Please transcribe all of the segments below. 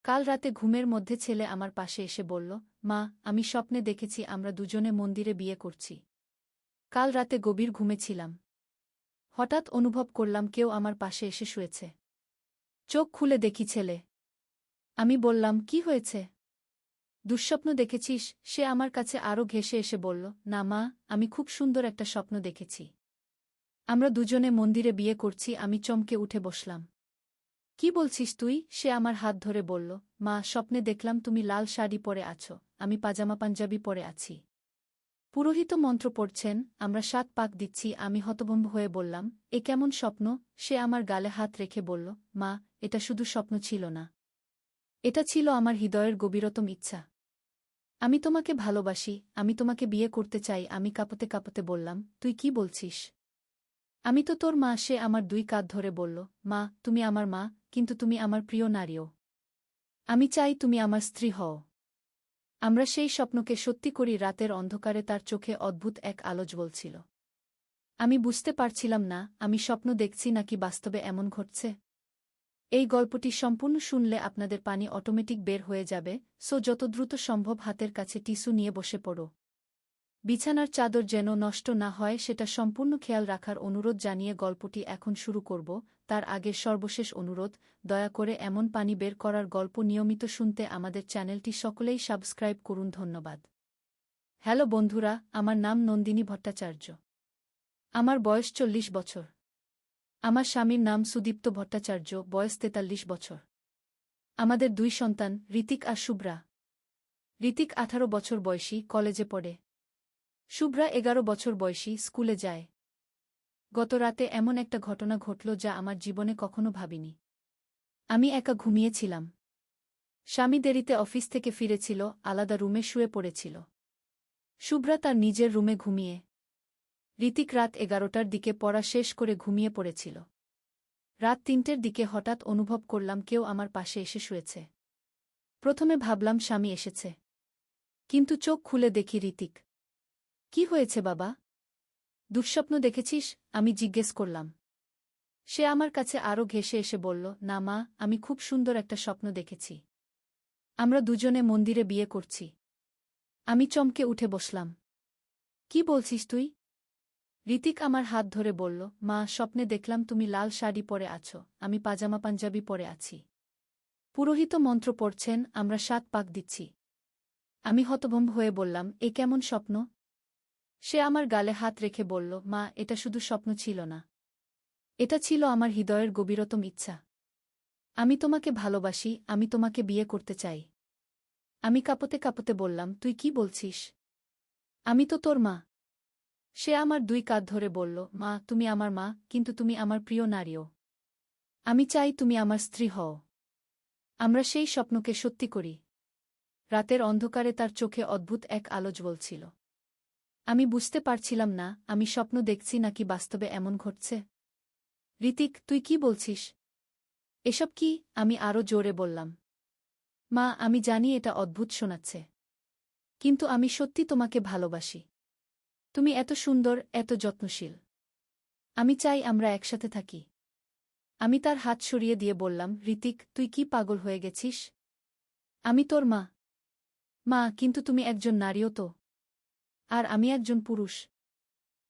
কাল রাতে ঘুমের মধ্যে ছেলে আমার পাশে এসে বলল, মা, আমি স্বপ্নে দেখেছি আমরা দুজনে মন্দিরে বিয়ে করছি। কাল রাতে গভীর ঘুমে ছিলাম। হঠাৎ অনুভব করলাম কেউ আমার পাশে এসে শুয়েছে। চোখ খুলে দেখি ছেলে। আমি বললাম, কি হয়েছে? দুঃস্বপ্ন দেখেছিস? সে আমার কাছে আরও ঘেঁষে এসে বলল, না মা, আমি খুব সুন্দর একটা স্বপ্ন দেখেছি। আমরা দুজনে মন্দিরে বিয়ে করছি। আমি চমকে উঠে বসলাম। কি বলছিস তুই? সে আমার হাত ধরে বলল, মা, স্বপ্নে দেখলাম তুমি লাল শাড়ি পরে আছো, আমি পাজামা পাঞ্জাবি পরে আছি। পুরোহিত মন্ত্র পড়ছেন, আমরা 7 পাক দিচ্ছি। আমি হতভম্ব হয়ে বললাম, এ কেমন স্বপ্ন? সে আমার গালে হাত রেখে বলল, মা, এটা শুধু স্বপ্ন ছিল না। এটা ছিল আমার হৃদয়ের গভীরতম ইচ্ছা। আমি তোমাকে ভালোবাসি, আমি তোমাকে বিয়ে করতে চাই। আমি কাঁপতে কাঁপতে বললাম, তুই কি বলছিস? আমি তো তোর মা। সে আমার 2 কাঁধ ধরে বলল, মা, তুমি আমার মা, কিন্তু তুমি আমার প্রিয় নারীও। আমি চাই তুমি আমার স্ত্রী হও। আমরা সেই স্বপ্নকে সত্যি করি। রাতের অন্ধকারে তার চোখে অদ্ভুত এক আলো জ্বলছিল। আমি বুঝতে পারছিলাম না আমি স্বপ্ন দেখছি নাকি বাস্তবে এমন ঘটছে। এই গল্পটি সম্পূর্ণ শুনলে আপনাদের পানি অটোমেটিক বের হয়ে যাবে, সো যত দ্রুত সম্ভব হাতের কাছে টিস্যু নিয়ে বসে পড়ো। বিছানার চাদর যেন নষ্ট না হয় সেটা সম্পূর্ণ খেয়াল রাখার অনুরোধ জানিয়ে গল্পটি এখন শুরু করব। তার আগে সর্বশেষ অনুরোধ, দয়া করে এমন পানি বের করার গল্প নিয়মিত শুনতে আমাদের চ্যানেলটি সকলেই সাবস্ক্রাইব করুন। ধন্যবাদ। হ্যালো বন্ধুরা, আমার নাম নন্দিনী ভট্টাচার্য। আমার বয়স 40 বছর। আমার স্বামীর নাম সুদীপ্ত ভট্টাচার্য, বয়স 43 বছর। আমাদের 2 সন্তান, ঋতিক আর শুভ্রা। ঋতিক 18 বছর বয়সী, কলেজে পড়ে। শুভ্রা 11 বছর বয়সী, স্কুলে যায়। গত রাতে এমন একটা ঘটনা ঘটল যা আমার জীবনে কখনো ভাবিনি। আমি একা ঘুমিয়েছিলাম। স্বামী দেরিতে অফিস থেকে ফিরেছিল, আলাদা রুমে শুয়ে পড়েছিল। শুভ্রা তার নিজের রুমে ঘুমিয়ে। ঋতিক রাত 11টার দিকে পড়া শেষ করে ঘুমিয়ে পড়েছিল। রাত 3টের দিকে হঠাৎ অনুভব করলাম কেউ আমার পাশে এসে শুয়েছে। প্রথমে ভাবলাম স্বামী এসেছে। কিন্তু চোখ খুলে দেখি ঋতিক। কি হয়েছে বাবা? দুঃস্বপ্ন দেখেছিস? আমি জিজ্ঞেস করলাম। সে আমার কাছে আরও ঘেঁষে এসে বলল, না মা, আমি খুব সুন্দর একটা স্বপ্ন দেখেছি। আমরা দুজনে মন্দিরে বিয়ে করছি। আমি চমকে উঠে বসলাম। কি বলছিস তুই? ঋতিক আমার হাত ধরে বলল, মা, স্বপ্নে দেখলাম তুমি লাল শাড়ি পরে আছো, আমি পাজামা পাঞ্জাবি পরে আছি। পুরোহিত মন্ত্র পড়ছেন, আমরা 7 পাক দিচ্ছি। আমি হতভম্ব হয়ে বললাম, এ কেমন স্বপ্ন? সে আমার গালে হাত রেখে বলল, মা, এটা শুধু স্বপ্ন ছিল না। এটা ছিল আমার হৃদয়ের গভীরতম ইচ্ছা। আমি তোমাকে ভালোবাসি, আমি তোমাকে বিয়ে করতে চাই। আমি কাঁপতে কাঁপতে বললাম, তুই কি বলছিস? আমি তো তোর মা। সে আমার 2 কাঁধ ধরে বলল, মা, তুমি আমার মা, কিন্তু তুমি আমার প্রিয় নারীও। আমি চাই তুমি আমার স্ত্রী হও। আমরা সেই স্বপ্নকে সত্যি করি। রাতের অন্ধকারে তার চোখে অদ্ভুত এক আলো জ্বলছিল। আমি বুঝতে পারছিলাম না আমি স্বপ্ন দেখছি নাকি বাস্তবে এমন ঘটছে। ঋতিক, তুই কি বলছিস? এসব কি? আমি আরও জোরে বললাম। মা, আমি জানি এটা অদ্ভুত শোনাচ্ছে। কিন্তু আমি সত্যি তোমাকে ভালোবাসি। তুমি এত সুন্দর, এত যত্নশীল। আমি চাই আমরা একসাথে থাকি। আমি তার হাত সরিয়ে দিয়ে বললাম, ঋতিক, তুই কি পাগল হয়ে গেছিস? আমি তোর মা। মা, কিন্তু তুমি একজন নারীও তো। আর আমি একজন পুরুষ।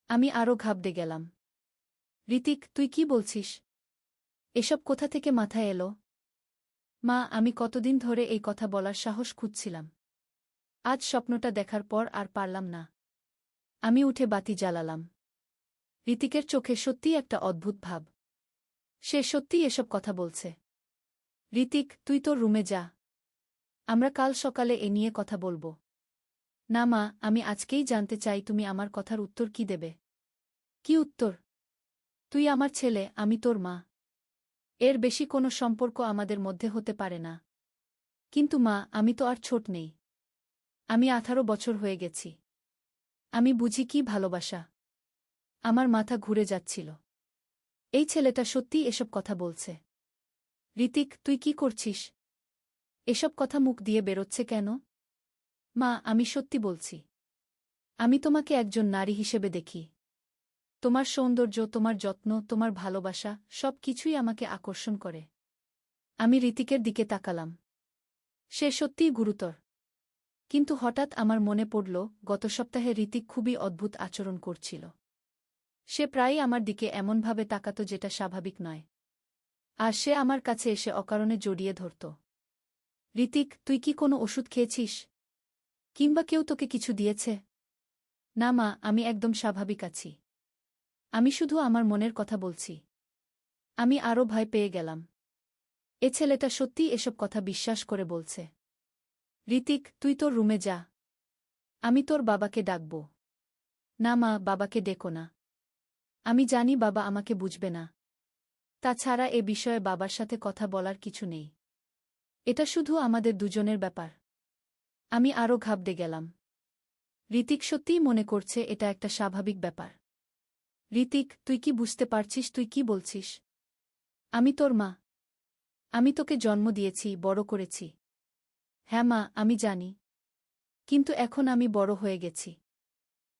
আমি আরও ঘাবড়ে গেলাম। ঋতিক, তুই কি বলছিস? এসব কোথা থেকে মাথায় এলো? মা, আমি কতদিন ধরে এই কথা বলার সাহস খুঁজছিলাম। আজ স্বপ্নটা দেখার পর আর পারলাম না। আমি উঠে বাতি জ্বালালাম। ঋতিকের চোখে সত্যিই একটা অদ্ভুত ভাব। সে সত্যিই এসব কথা বলছে। ঋতিক, তুই তোর রুমে যা। আমরা কাল সকালে এ নিয়ে কথা বলবো। না মা, আমি আজকেই জানতে চাই তুমি আমার কথার উত্তর কি দেবে। কি উত্তর? তুই আমার ছেলে, আমি তোর মা। এর বেশি কোনো সম্পর্ক আমাদের মধ্যে হতে পারে না। কিন্তু মা, আমি তো আর ছোট নেই। আমি 18 বছর হয়ে গেছি। আমি বুঝি কি ভালোবাসা। আমার মাথা ঘুরে যাচ্ছিল। এই ছেলেটা সত্যিই এসব কথা বলছে। ঋতিক, তুই কি করছিস? এসব কথা মুখ দিয়ে বেরোচ্ছে কেন? মা, আমি সত্যি বলছি। আমি তোমাকে একজন নারী হিসেবে দেখি। তোমার সৌন্দর্য, তোমার যত্ন, তোমার ভালোবাসা, সব কিছুই আমাকে আকর্ষণ করে। আমি ঋতিকের দিকে তাকালাম। সে সত্যিই গুরুতর। কিন্তু হঠাৎ আমার মনে পড়ল, গত সপ্তাহে ঋতিক খুবই অদ্ভুত আচরণ করছিল। সে প্রায়ই আমার দিকে এমনভাবে তাকাত যেটা স্বাভাবিক নয়। আর সে আমার কাছে এসে অকারণে জড়িয়ে ধরত। ঋতিক, তুই কি কোনো ওষুধ খেয়েছিস? কিংবা কেউ তোকে কিছু দিয়েছে? না মা, আমি একদম স্বাভাবিক আছি। আমি শুধু আমার মনের কথা বলছি। আমি আরও ভয় পেয়ে গেলাম। এ ছেলেটা সত্যিই এসব কথা বিশ্বাস করে বলছে। ঋতিক, তুই তোর রুমে যা। আমি তোর বাবাকে ডাকব। না মা, বাবাকে ডেকো না। আমি জানি বাবা আমাকে বুঝবে না। তাছাড়া এ বিষয়ে বাবার সাথে কথা বলার কিছু নেই। এটা শুধু আমাদের দুজনের ব্যাপার। আমি আরও ঘাবড়ে গেলাম। ঋতিক সত্যিই মনে করছে এটা একটা স্বাভাবিক ব্যাপার। ঋতিক, তুই কি বুঝতে পারছিস তুই কি বলছিস? আমি তোর মা। আমি তোকে জন্ম দিয়েছি, বড় করেছি। হ্যাঁ মা, আমি জানি। কিন্তু এখন আমি বড় হয়ে গেছি।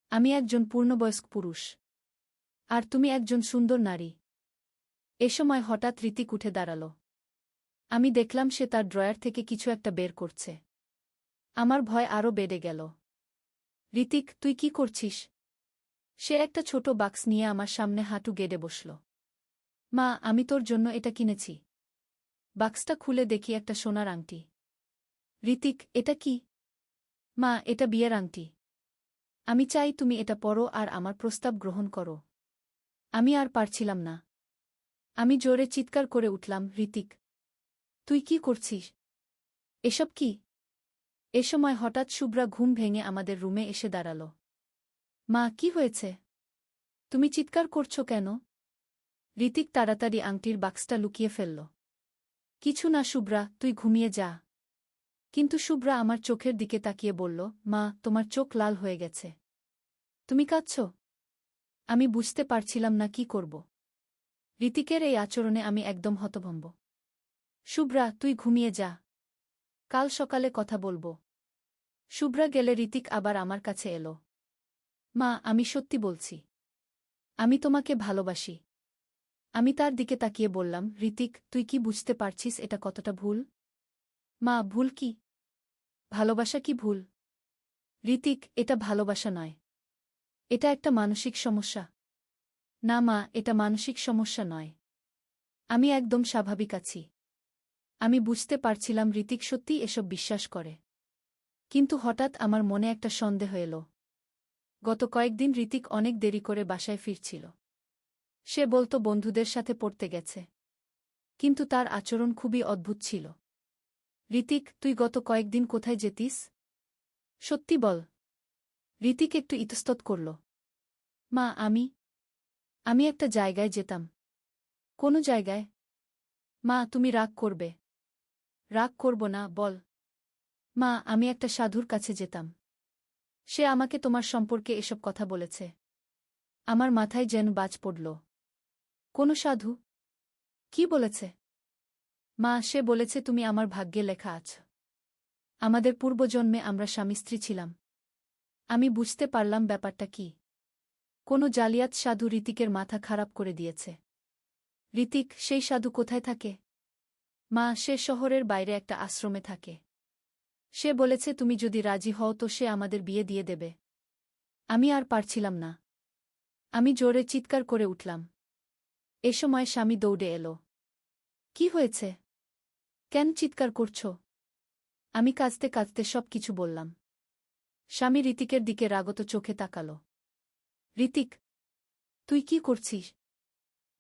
আমি একজন পূর্ণবয়স্ক পুরুষ। আর তুমি একজন সুন্দর নারী। এ সময় হঠাৎ ঋতিক উঠে দাঁড়াল। আমি দেখলাম সে তার ড্রয়ার থেকে কিছু একটা বের করছে। আমার ভয় আরও বেড়ে গেল। ঋতিক, তুই কি করছিস? সে একটা ছোট বাক্স নিয়ে আমার সামনে হাঁটু গেড়ে বসল। মা, আমি তোর জন্য এটা কিনেছি। বাক্সটা খুলে দেখি একটা সোনার আংটি। ঋতিক, এটা কি? মা, এটা বিয়ের আংটি। আমি চাই তুমি এটা পরো আর আমার প্রস্তাব গ্রহণ করো। আমি আর পারছিলাম না। আমি জোরে চিৎকার করে উঠলাম, ঋতিক, তুই কি করছিস? এসব কি? এ সময় হঠাৎ শুভ্রা ঘুম ভেঙে আমাদের রুমে এসে দাঁড়াল। মা, কি হয়েছে? তুমি চিৎকার করছো কেন? ঋতিক তাড়াতাড়ি আংটির বাক্সটা লুকিয়ে ফেলল। কিছু না শুভ্রা, তুই ঘুমিয়ে যা। কিন্তু শুভ্রা আমার চোখের দিকে তাকিয়ে বলল, মা, তোমার চোখ লাল হয়ে গেছে। তুমি কাঁদছ? আমি বুঝতে পারছিলাম না কি করব। ঋতিকের এই আচরণে আমি একদম হতভম্ব। শুভ্রা, তুই ঘুমিয়ে যা। কাল সকালে কথা বলবো। শুভ্রা গেলে ঋতিক আবার আমার কাছে এলো। মা, আমি সত্যি বলছি। আমি তোমাকে ভালোবাসি। আমি তার দিকে তাকিয়ে বললাম, ঋতিক, তুই কি বুঝতে পারছিস এটা কতটা ভুল? মা, ভুল কি? ভালোবাসা কি ভুল? ঋতিক, এটা ভালোবাসা নয়। এটা একটা মানসিক সমস্যা। না মা, এটা মানসিক সমস্যা নয়। আমি একদম স্বাভাবিক আছি। আমি বুঝতে পারছিলাম ঋতিক সত্যিই এসব বিশ্বাস করে। কিন্তু হঠাৎ আমার মনে একটা সন্দেহ এলো। গত কয়েকদিন ঋতিক অনেক দেরি করে বাসায় ফিরছিল। সে বলতো বন্ধুদের সাথে পড়তে গেছে। কিন্তু তার আচরণ খুবই অদ্ভুত ছিল। ঋতিক, তুই গত কয়েকদিন কোথায় যেতিস? সত্যি বল। ঋতিক একটু ইতস্তত করল। মা, আমি একটা জায়গায় যেতাম। কোন জায়গায়? মা, তুমি রাগ করবে। রাগ করব না, বল। মা, আমি একটা সাধুর কাছে যেতাম। সে আমাকে তোমার সম্পর্কে এসব কথা বলেছে। আমার মাথায় যেন বাজ পড়ল। কোন সাধু? কি বলেছে? মা, সে বলেছে তুমি আমার ভাগ্যে লেখা আছ। আমাদের পূর্বজন্মে আমরা স্বামী স্ত্রী ছিলাম। আমি বুঝতে পারলাম ব্যাপারটা কি। কোনো জালিয়াত সাধু ঋতিকের মাথা খারাপ করে দিয়েছে। ঋতিক, সেই সাধু কোথায় থাকে? মা, সে শহরের বাইরে একটা আশ্রমে থাকে। সে বলেছে তুমি যদি রাজি হও তো সে আমাদের বিয়ে দিয়ে দেবে। আমি আর পারছিলাম না। আমি জোরে চিৎকার করে উঠলাম। এ সময় স্বামী দৌড়ে এলো। কি হয়েছে? কেন চিৎকার করছ? আমি কাঁদতে কাঁদতে সব কিছু বললাম। স্বামী ঋতিকের দিকে রাগত চোখে তাকাল। ঋতিক, তুই কি করছিস?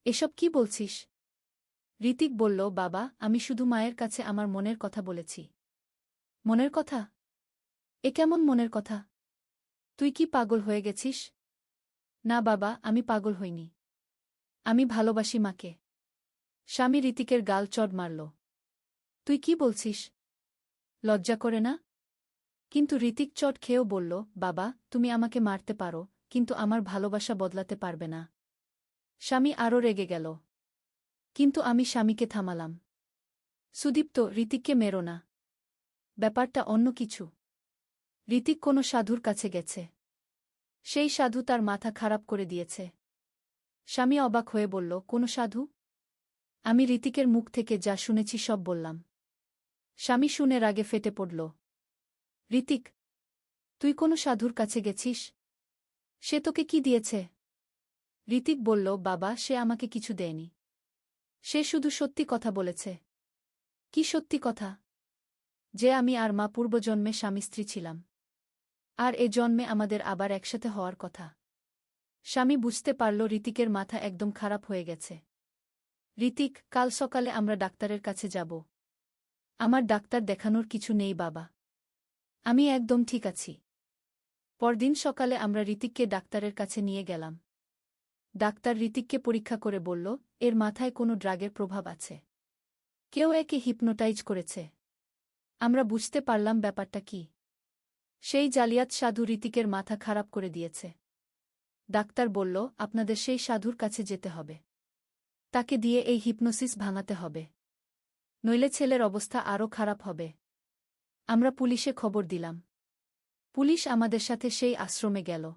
এসব কি বলছিস? ঋতিক বলল, বাবা, আমি শুধু মায়ের কাছে আমার মনের কথা বলেছি। মনের কথা? এ কেমন মনের কথা? তুই কি পাগল হয়ে গেছিস? না বাবা, আমি পাগল হইনি। আমি ভালোবাসি মাকে। স্বামী ঋতিকের গাল চড় মারল। তুই কি বলছিস? লজ্জা করে না? কিন্তু ঋতিক চট খেয়েও বলল, বাবা, তুমি আমাকে মারতে পারো, কিন্তু আমার ভালোবাসা বদলাতে পারবে না। স্বামী আরও রেগে গেল। কিন্তু আমি স্বামীকে থামালাম। সুদীপ্ত, ঋতিককে মেরো না। ব্যাপারটা অন্য কিছু। ঋতিক কোনো সাধুর কাছে গেছে। সেই সাধু তার মাথা খারাপ করে দিয়েছে। স্বামী অবাক হয়ে বলল, কোন সাধু? আমি ঋতিকের মুখ থেকে যা শুনেছি সব বললাম। স্বামী শুনে রাগে ফেটে পড়ল। ঋতিক, তুই কোনো সাধুর কাছে গেছিস? সে তোকে কি দিয়েছে? ঋতিক বলল, বাবা, সে আমাকে কিছু দেয়নি। সে শুধু সত্যি কথা বলেছে। কি সত্যি কথা? যে আমি আর মা পূর্বজন্মে স্বামী স্ত্রী ছিলাম। আর এ জন্মে আমাদের আবার একসাথে হওয়ার কথা। স্বামী বুঝতে পারল ঋতিকের মাথা একদম খারাপ হয়ে গেছে। ঋতিক, কাল সকালে আমরা ডাক্তারের কাছে যাব। আমার ডাক্তার দেখানোর কিছু নেই বাবা। আমি একদম ঠিক আছি। পরদিন সকালে আমরা ঋতিককে ডাক্তারের কাছে নিয়ে গেলাম। ডাক্তার ঋতিককে পরীক্ষা করে বলল, এর মাথায় কোনো ড্রাগের প্রভাব আছে। কেউ একে হিপনোটাইজ করেছে। আমরা বুঝতে পারলাম ব্যাপারটা কি। সেই জালিয়াত সাধু ঋতিকের মাথা খারাপ করে দিয়েছে। ডাক্তার বলল, আপনাদের সেই সাধুর কাছে যেতে হবে। তাকে দিয়ে এই হিপনোসিস ভাঙাতে হবে। নইলে ছেলের অবস্থা আরও খারাপ হবে। আমরা পুলিশে খবর দিলাম। পুলিশ আমাদের সাথে সেই আশ্রমে গেল।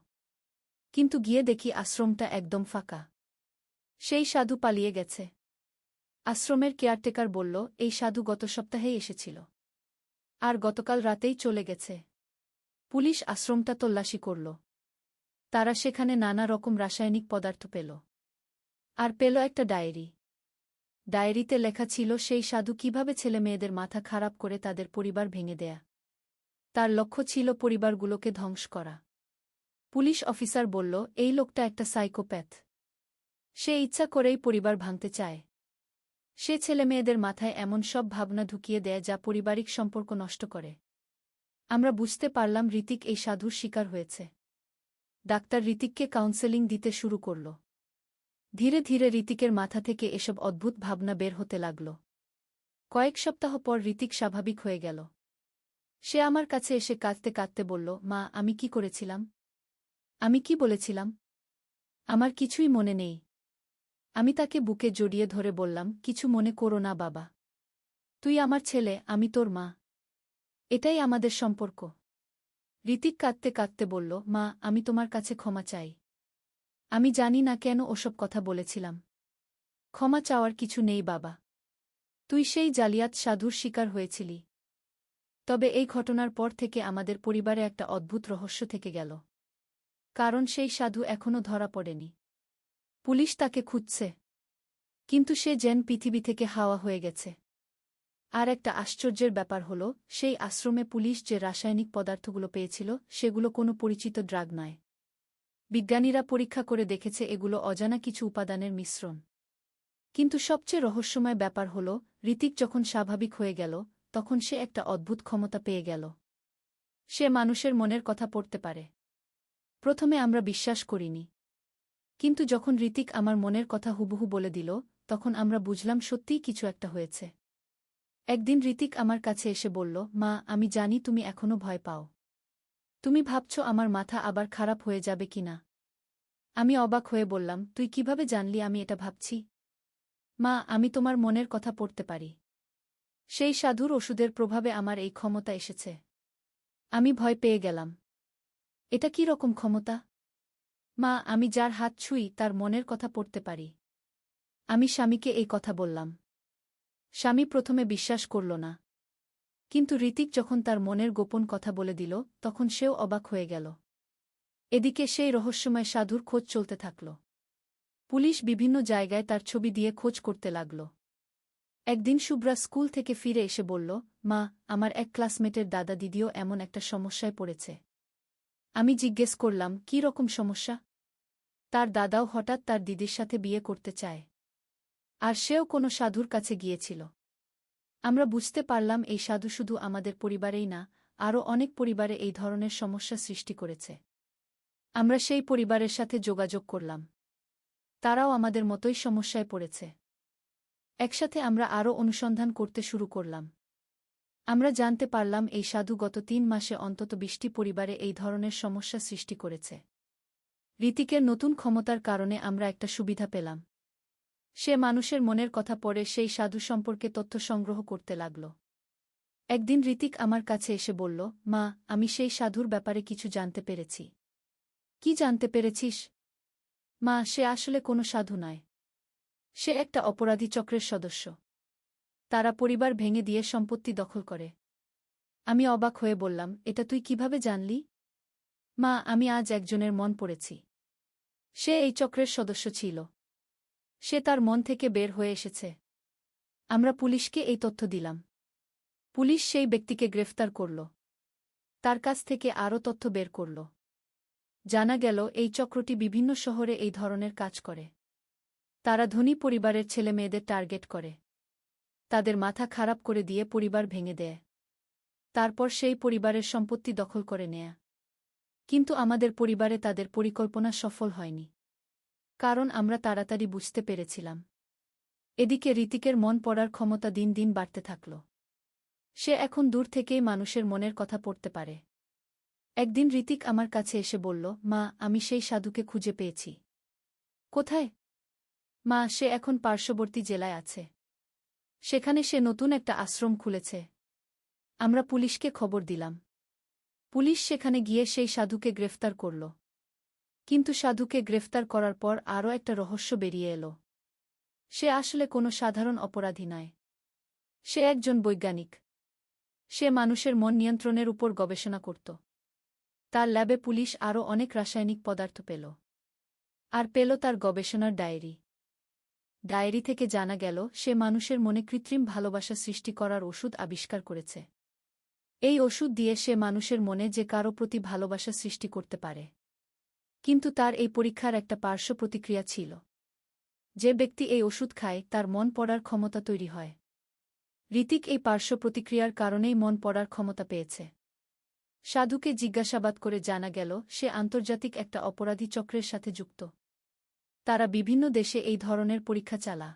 কিন্তু গিয়ে দেখি আশ্রমটা একদম ফাঁকা। সেই সাধু পালিয়ে গেছে। আশ্রমের কেয়ারটেকার বলল, এই সাধু গত সপ্তাহেই এসেছিল। আর গতকাল রাতেই চলে গেছে। পুলিশ আশ্রমটা তল্লাশি করল। তারা সেখানে নানা রকম রাসায়নিক পদার্থ পেল। আর পেল একটা ডায়েরি। ডায়েরিতে লেখা ছিল সেই সাধু কিভাবে ছেলেমেয়েদের মাথা খারাপ করে তাদের পরিবার ভেঙে দেয়া। তার লক্ষ্য ছিল পরিবারগুলোকে ধ্বংস করা। পুলিশ অফিসার বলল, এই লোকটা একটা সাইকোপ্যাথ। সে ইচ্ছা করেই পরিবার ভাঙতে চায়। সে ছেলেমেয়েদের মাথায় এমন সব ভাবনা ঢুকিয়ে দেয় যা পারিবারিক সম্পর্ক নষ্ট করে। আমরা বুঝতে পারলাম ঋতিক এই সাধুর শিকার হয়েছে। ডাক্তার ঋতিককে কাউন্সেলিং দিতে শুরু করল। ধীরে ধীরে ঋতিকের মাথা থেকে এসব অদ্ভুত ভাবনা বের হতে লাগল। কয়েক সপ্তাহ পর ঋতিক স্বাভাবিক হয়ে গেল। সে আমার কাছে এসে কাঁদতে কাঁদতে বলল, মা, আমি কি করেছিলাম? আমি কি বলেছিলাম? আমার কিছুই মনে নেই। আমি তাকে বুকে জড়িয়ে ধরে বললাম, কিছু মনে করো না বাবা। তুই আমার ছেলে, আমি তোর মা। এটাই আমাদের সম্পর্ক। ঋতিক কাঁদতে কাঁদতে বলল, মা, আমি তোমার কাছে ক্ষমা চাই। আমি জানি না কেন ওসব কথা বলেছিলাম। ক্ষমা চাওয়ার কিছু নেই বাবা। তুই সেই জালিয়াত সাধুর শিকার হয়েছিলি। তবে এই ঘটনার পর থেকে আমাদের পরিবারে একটা অদ্ভুত রহস্য থেকে গেল। কারণ সেই সাধু এখনও ধরা পড়েনি। পুলিশ তাকে খুঁজছে। কিন্তু সে যেন পৃথিবী থেকে হাওয়া হয়ে গেছে। আর একটা আশ্চর্যের ব্যাপার হল, সেই আশ্রমে পুলিশ যে রাসায়নিক পদার্থগুলো পেয়েছিল সেগুলো কোনো পরিচিত ড্রাগ নয়। বিজ্ঞানীরা পরীক্ষা করে দেখেছে এগুলো অজানা কিছু উপাদানের মিশ্রণ। কিন্তু সবচেয়ে রহস্যময় ব্যাপার হল, ঋতিক যখন স্বাভাবিক হয়ে গেল তখন সে একটা অদ্ভুত ক্ষমতা পেয়ে গেল। সে মানুষের মনের কথা পড়তে পারে। প্রথমে আমরা বিশ্বাস করিনি। কিন্তু যখন ঋতিক আমার মনের কথা হুবহু বলে দিল, তখন আমরা বুঝলাম সত্যিই কিছু একটা হয়েছে। একদিন ঋতিক আমার কাছে এসে বলল, মা, আমি জানি তুমি এখনো ভয় পাও। তুমি ভাবছ আমার মাথা আবার খারাপ হয়ে যাবে কিনা। আমি অবাক হয়ে বললাম, তুই কিভাবে জানলি আমি এটা ভাবছি? মা, আমি তোমার মনের কথা পড়তে পারি। সেই সাধুর ওষুধের প্রভাবে আমার এই ক্ষমতা এসেছে। আমি ভয় পেয়ে গেলাম। এটা কি রকম ক্ষমতা? মা, আমি যার হাত ছুঁই তার মনের কথা পড়তে পারি। আমি স্বামীকে এই কথা বললাম। স্বামী প্রথমে বিশ্বাস করল না। কিন্তু ঋতিক যখন তার মনের গোপন কথা বলে দিল, তখন সেও অবাক হয়ে গেল। এদিকে সেই রহস্যময় সাধুর খোঁজ চলতে থাকল। পুলিশ বিভিন্ন জায়গায় তার ছবি দিয়ে খোঁজ করতে লাগল। একদিন শুভ্রা স্কুল থেকে ফিরে এসে বলল, মা, আমার এক ক্লাসমেটের দাদা দিদিও এমন একটা সমস্যায় পড়েছে। আমি জিজ্ঞেস করলাম, কী রকম সমস্যা? তার দাদাও হঠাৎ তার দিদির সাথে বিয়ে করতে চায়। আর সেও কোনো সাধুর কাছে গিয়েছিল। আমরা বুঝতে পারলাম এই সাধু শুধু আমাদের পরিবারেই না, আরও অনেক পরিবারে এই ধরনের সমস্যা সৃষ্টি করেছে। আমরা সেই পরিবারের সাথে যোগাযোগ করলাম। তারাও আমাদের মতোই সমস্যায় পড়েছে। একসাথে আমরা আরও অনুসন্ধান করতে শুরু করলাম। আমরা জানতে পারলাম এই সাধু গত ৩ মাসে অন্তত ২০টি পরিবারে এই ধরনের সমস্যা সৃষ্টি করেছে। ঋতিকের নতুন ক্ষমতার কারণে আমরা একটা সুবিধা পেলাম। সে মানুষের মনের কথা পড়ে সেই সাধু সম্পর্কে তথ্য সংগ্রহ করতে লাগল। একদিন ঋতিক আমার কাছে এসে বলল, মা, আমি সেই সাধুর ব্যাপারে কিছু জানতে পেরেছি। কি জানতে পেরেছিস? মা, সে আসলে কোনো সাধু নয়। সে একটা অপরাধী চক্রের সদস্য। তারা পরিবার ভেঙে দিয়ে সম্পত্তি দখল করে। আমি অবাক হয়ে বললাম, এটা তুই কিভাবে জানলি? মা, আমি আজ একজনের মন পড়েছি। সে এই চক্রের সদস্য ছিল। সে তার মন থেকে বের হয়ে এসেছে। আমরা পুলিশকে এই তথ্য দিলাম। পুলিশ সেই ব্যক্তিকে গ্রেফতার করল। তার কাছ থেকে আরও তথ্য বের করল। জানা গেল এই চক্রটি বিভিন্ন শহরে এই ধরনের কাজ করে। তারা ধনী পরিবারের ছেলেমেয়েদের টার্গেট করে। তাদের মাথা খারাপ করে দিয়ে পরিবার ভেঙে দেয়। তারপর সেই পরিবারের সম্পত্তি দখল করে নেয়। কিন্তু আমাদের পরিবারে তাদের পরিকল্পনা সফল হয়নি। কারণ আমরা তাড়াতাড়ি বুঝতে পেরেছিলাম। এদিকে ঋতিকের মন পড়ার ক্ষমতা দিন দিন বাড়তে থাকল। সে এখন দূর থেকেই মানুষের মনের কথা পড়তে পারে। একদিন ঋতিক আমার কাছে এসে বলল, মা, আমি সেই সাধুকে খুঁজে পেয়েছি। কোথায়? মা, সে এখন পার্শ্ববর্তী জেলায় আছে। সেখানে সে নতুন একটা আশ্রম খুলেছে। আমরা পুলিশকে খবর দিলাম। পুলিশ সেখানে গিয়ে সেই সাধুকে গ্রেফতার করল। কিন্তু সাধুকে গ্রেফতার করার পর আরও একটা রহস্য বেরিয়ে এলো। সে আসলে কোনো সাধারণ অপরাধী নয়। সে একজন বৈজ্ঞানিক। সে মানুষের মন নিয়ন্ত্রণের উপর গবেষণা করত। তার ল্যাবে পুলিশ আরও অনেক রাসায়নিক পদার্থ পেল। আর পেল তার গবেষণার ডায়েরি। ডায়েরি থেকে জানা গেল সে মানুষের মনে কৃত্রিম ভালোবাসা সৃষ্টি করার ওষুধ আবিষ্কার করেছে। এই ওষুধ দিয়ে সে মানুষের মনে যে কারো প্রতি ভালোবাসা সৃষ্টি করতে পারে। কিন্তু তার এই পরীক্ষার একটা পার্শ্ব প্রতিক্রিয়া ছিল। যে ব্যক্তি এই ওষুধ খায় তার মন পড়ার ক্ষমতা তৈরি হয়। ঋতিক এই পার্শ্ব প্রতিক্রিয়ার কারণেই মন পড়ার ক্ষমতা পেয়েছে। সাধুকে জিজ্ঞাসাবাদ করে জানা গেল সে আন্তর্জাতিক একটা অপরাধী চক্রের সাথে যুক্ত। তারা বিভিন্ন দেশে এই ধরনের পরীক্ষা চালা।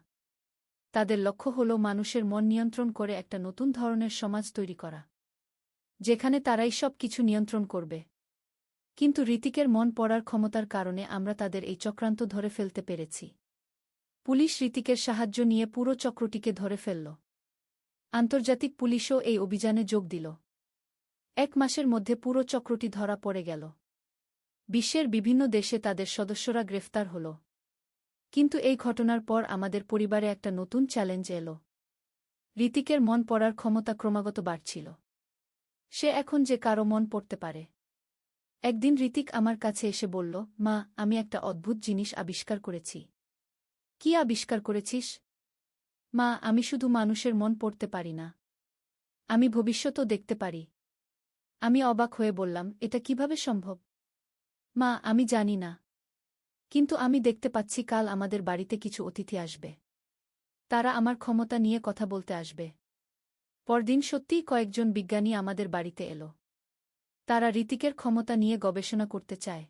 তাদের লক্ষ্য হল মানুষের মন নিয়ন্ত্রণ করে একটা নতুন ধরনের সমাজ তৈরি করা, যেখানে তারাই সব কিছু নিয়ন্ত্রণ করবে। কিন্তু ঋতিকের মন পড়ার ক্ষমতার কারণে আমরা তাদের এই চক্রান্ত ধরে ফেলতে পেরেছি। পুলিশ ঋতিকের সাহায্য নিয়ে পুরো চক্রটিকে ধরে ফেলল। আন্তর্জাতিক পুলিশও এই অভিযানে যোগ দিল। 1 মাসের মধ্যে পুরো চক্রটি ধরা পড়ে গেল। বিশ্বের বিভিন্ন দেশে তাদের সদস্যরা গ্রেফতার হল। কিন্তু এই ঘটনার পর আমাদের পরিবারে একটা নতুন চ্যালেঞ্জ এলো। ঋতিকের মন পড়ার ক্ষমতা ক্রমাগত বাড়ছিল। সে এখন যে কারো মন পড়তে পারে। একদিন ঋতিক আমার কাছে এসে বলল, মা, আমি একটা অদ্ভুত জিনিস আবিষ্কার করেছি। কি আবিষ্কার করেছিস? মা, আমি শুধু মানুষের মন পড়তে পারি না, আমি ভবিষ্যতও দেখতে পারি। আমি অবাক হয়ে বললাম, এটা কিভাবে সম্ভব? মা, আমি জানি না। কিন্তু আমি দেখতে পাচ্ছি কাল আমাদের বাড়িতে কিছু অতিথি আসবে। তারা আমার ক্ষমতা নিয়ে কথা বলতে আসবে। পরদিন সত্যিই কয়েকজন বিজ্ঞানী আমাদের বাড়িতে এলো। তারা ঋতিকের ক্ষমতা নিয়ে গবেষণা করতে চায়।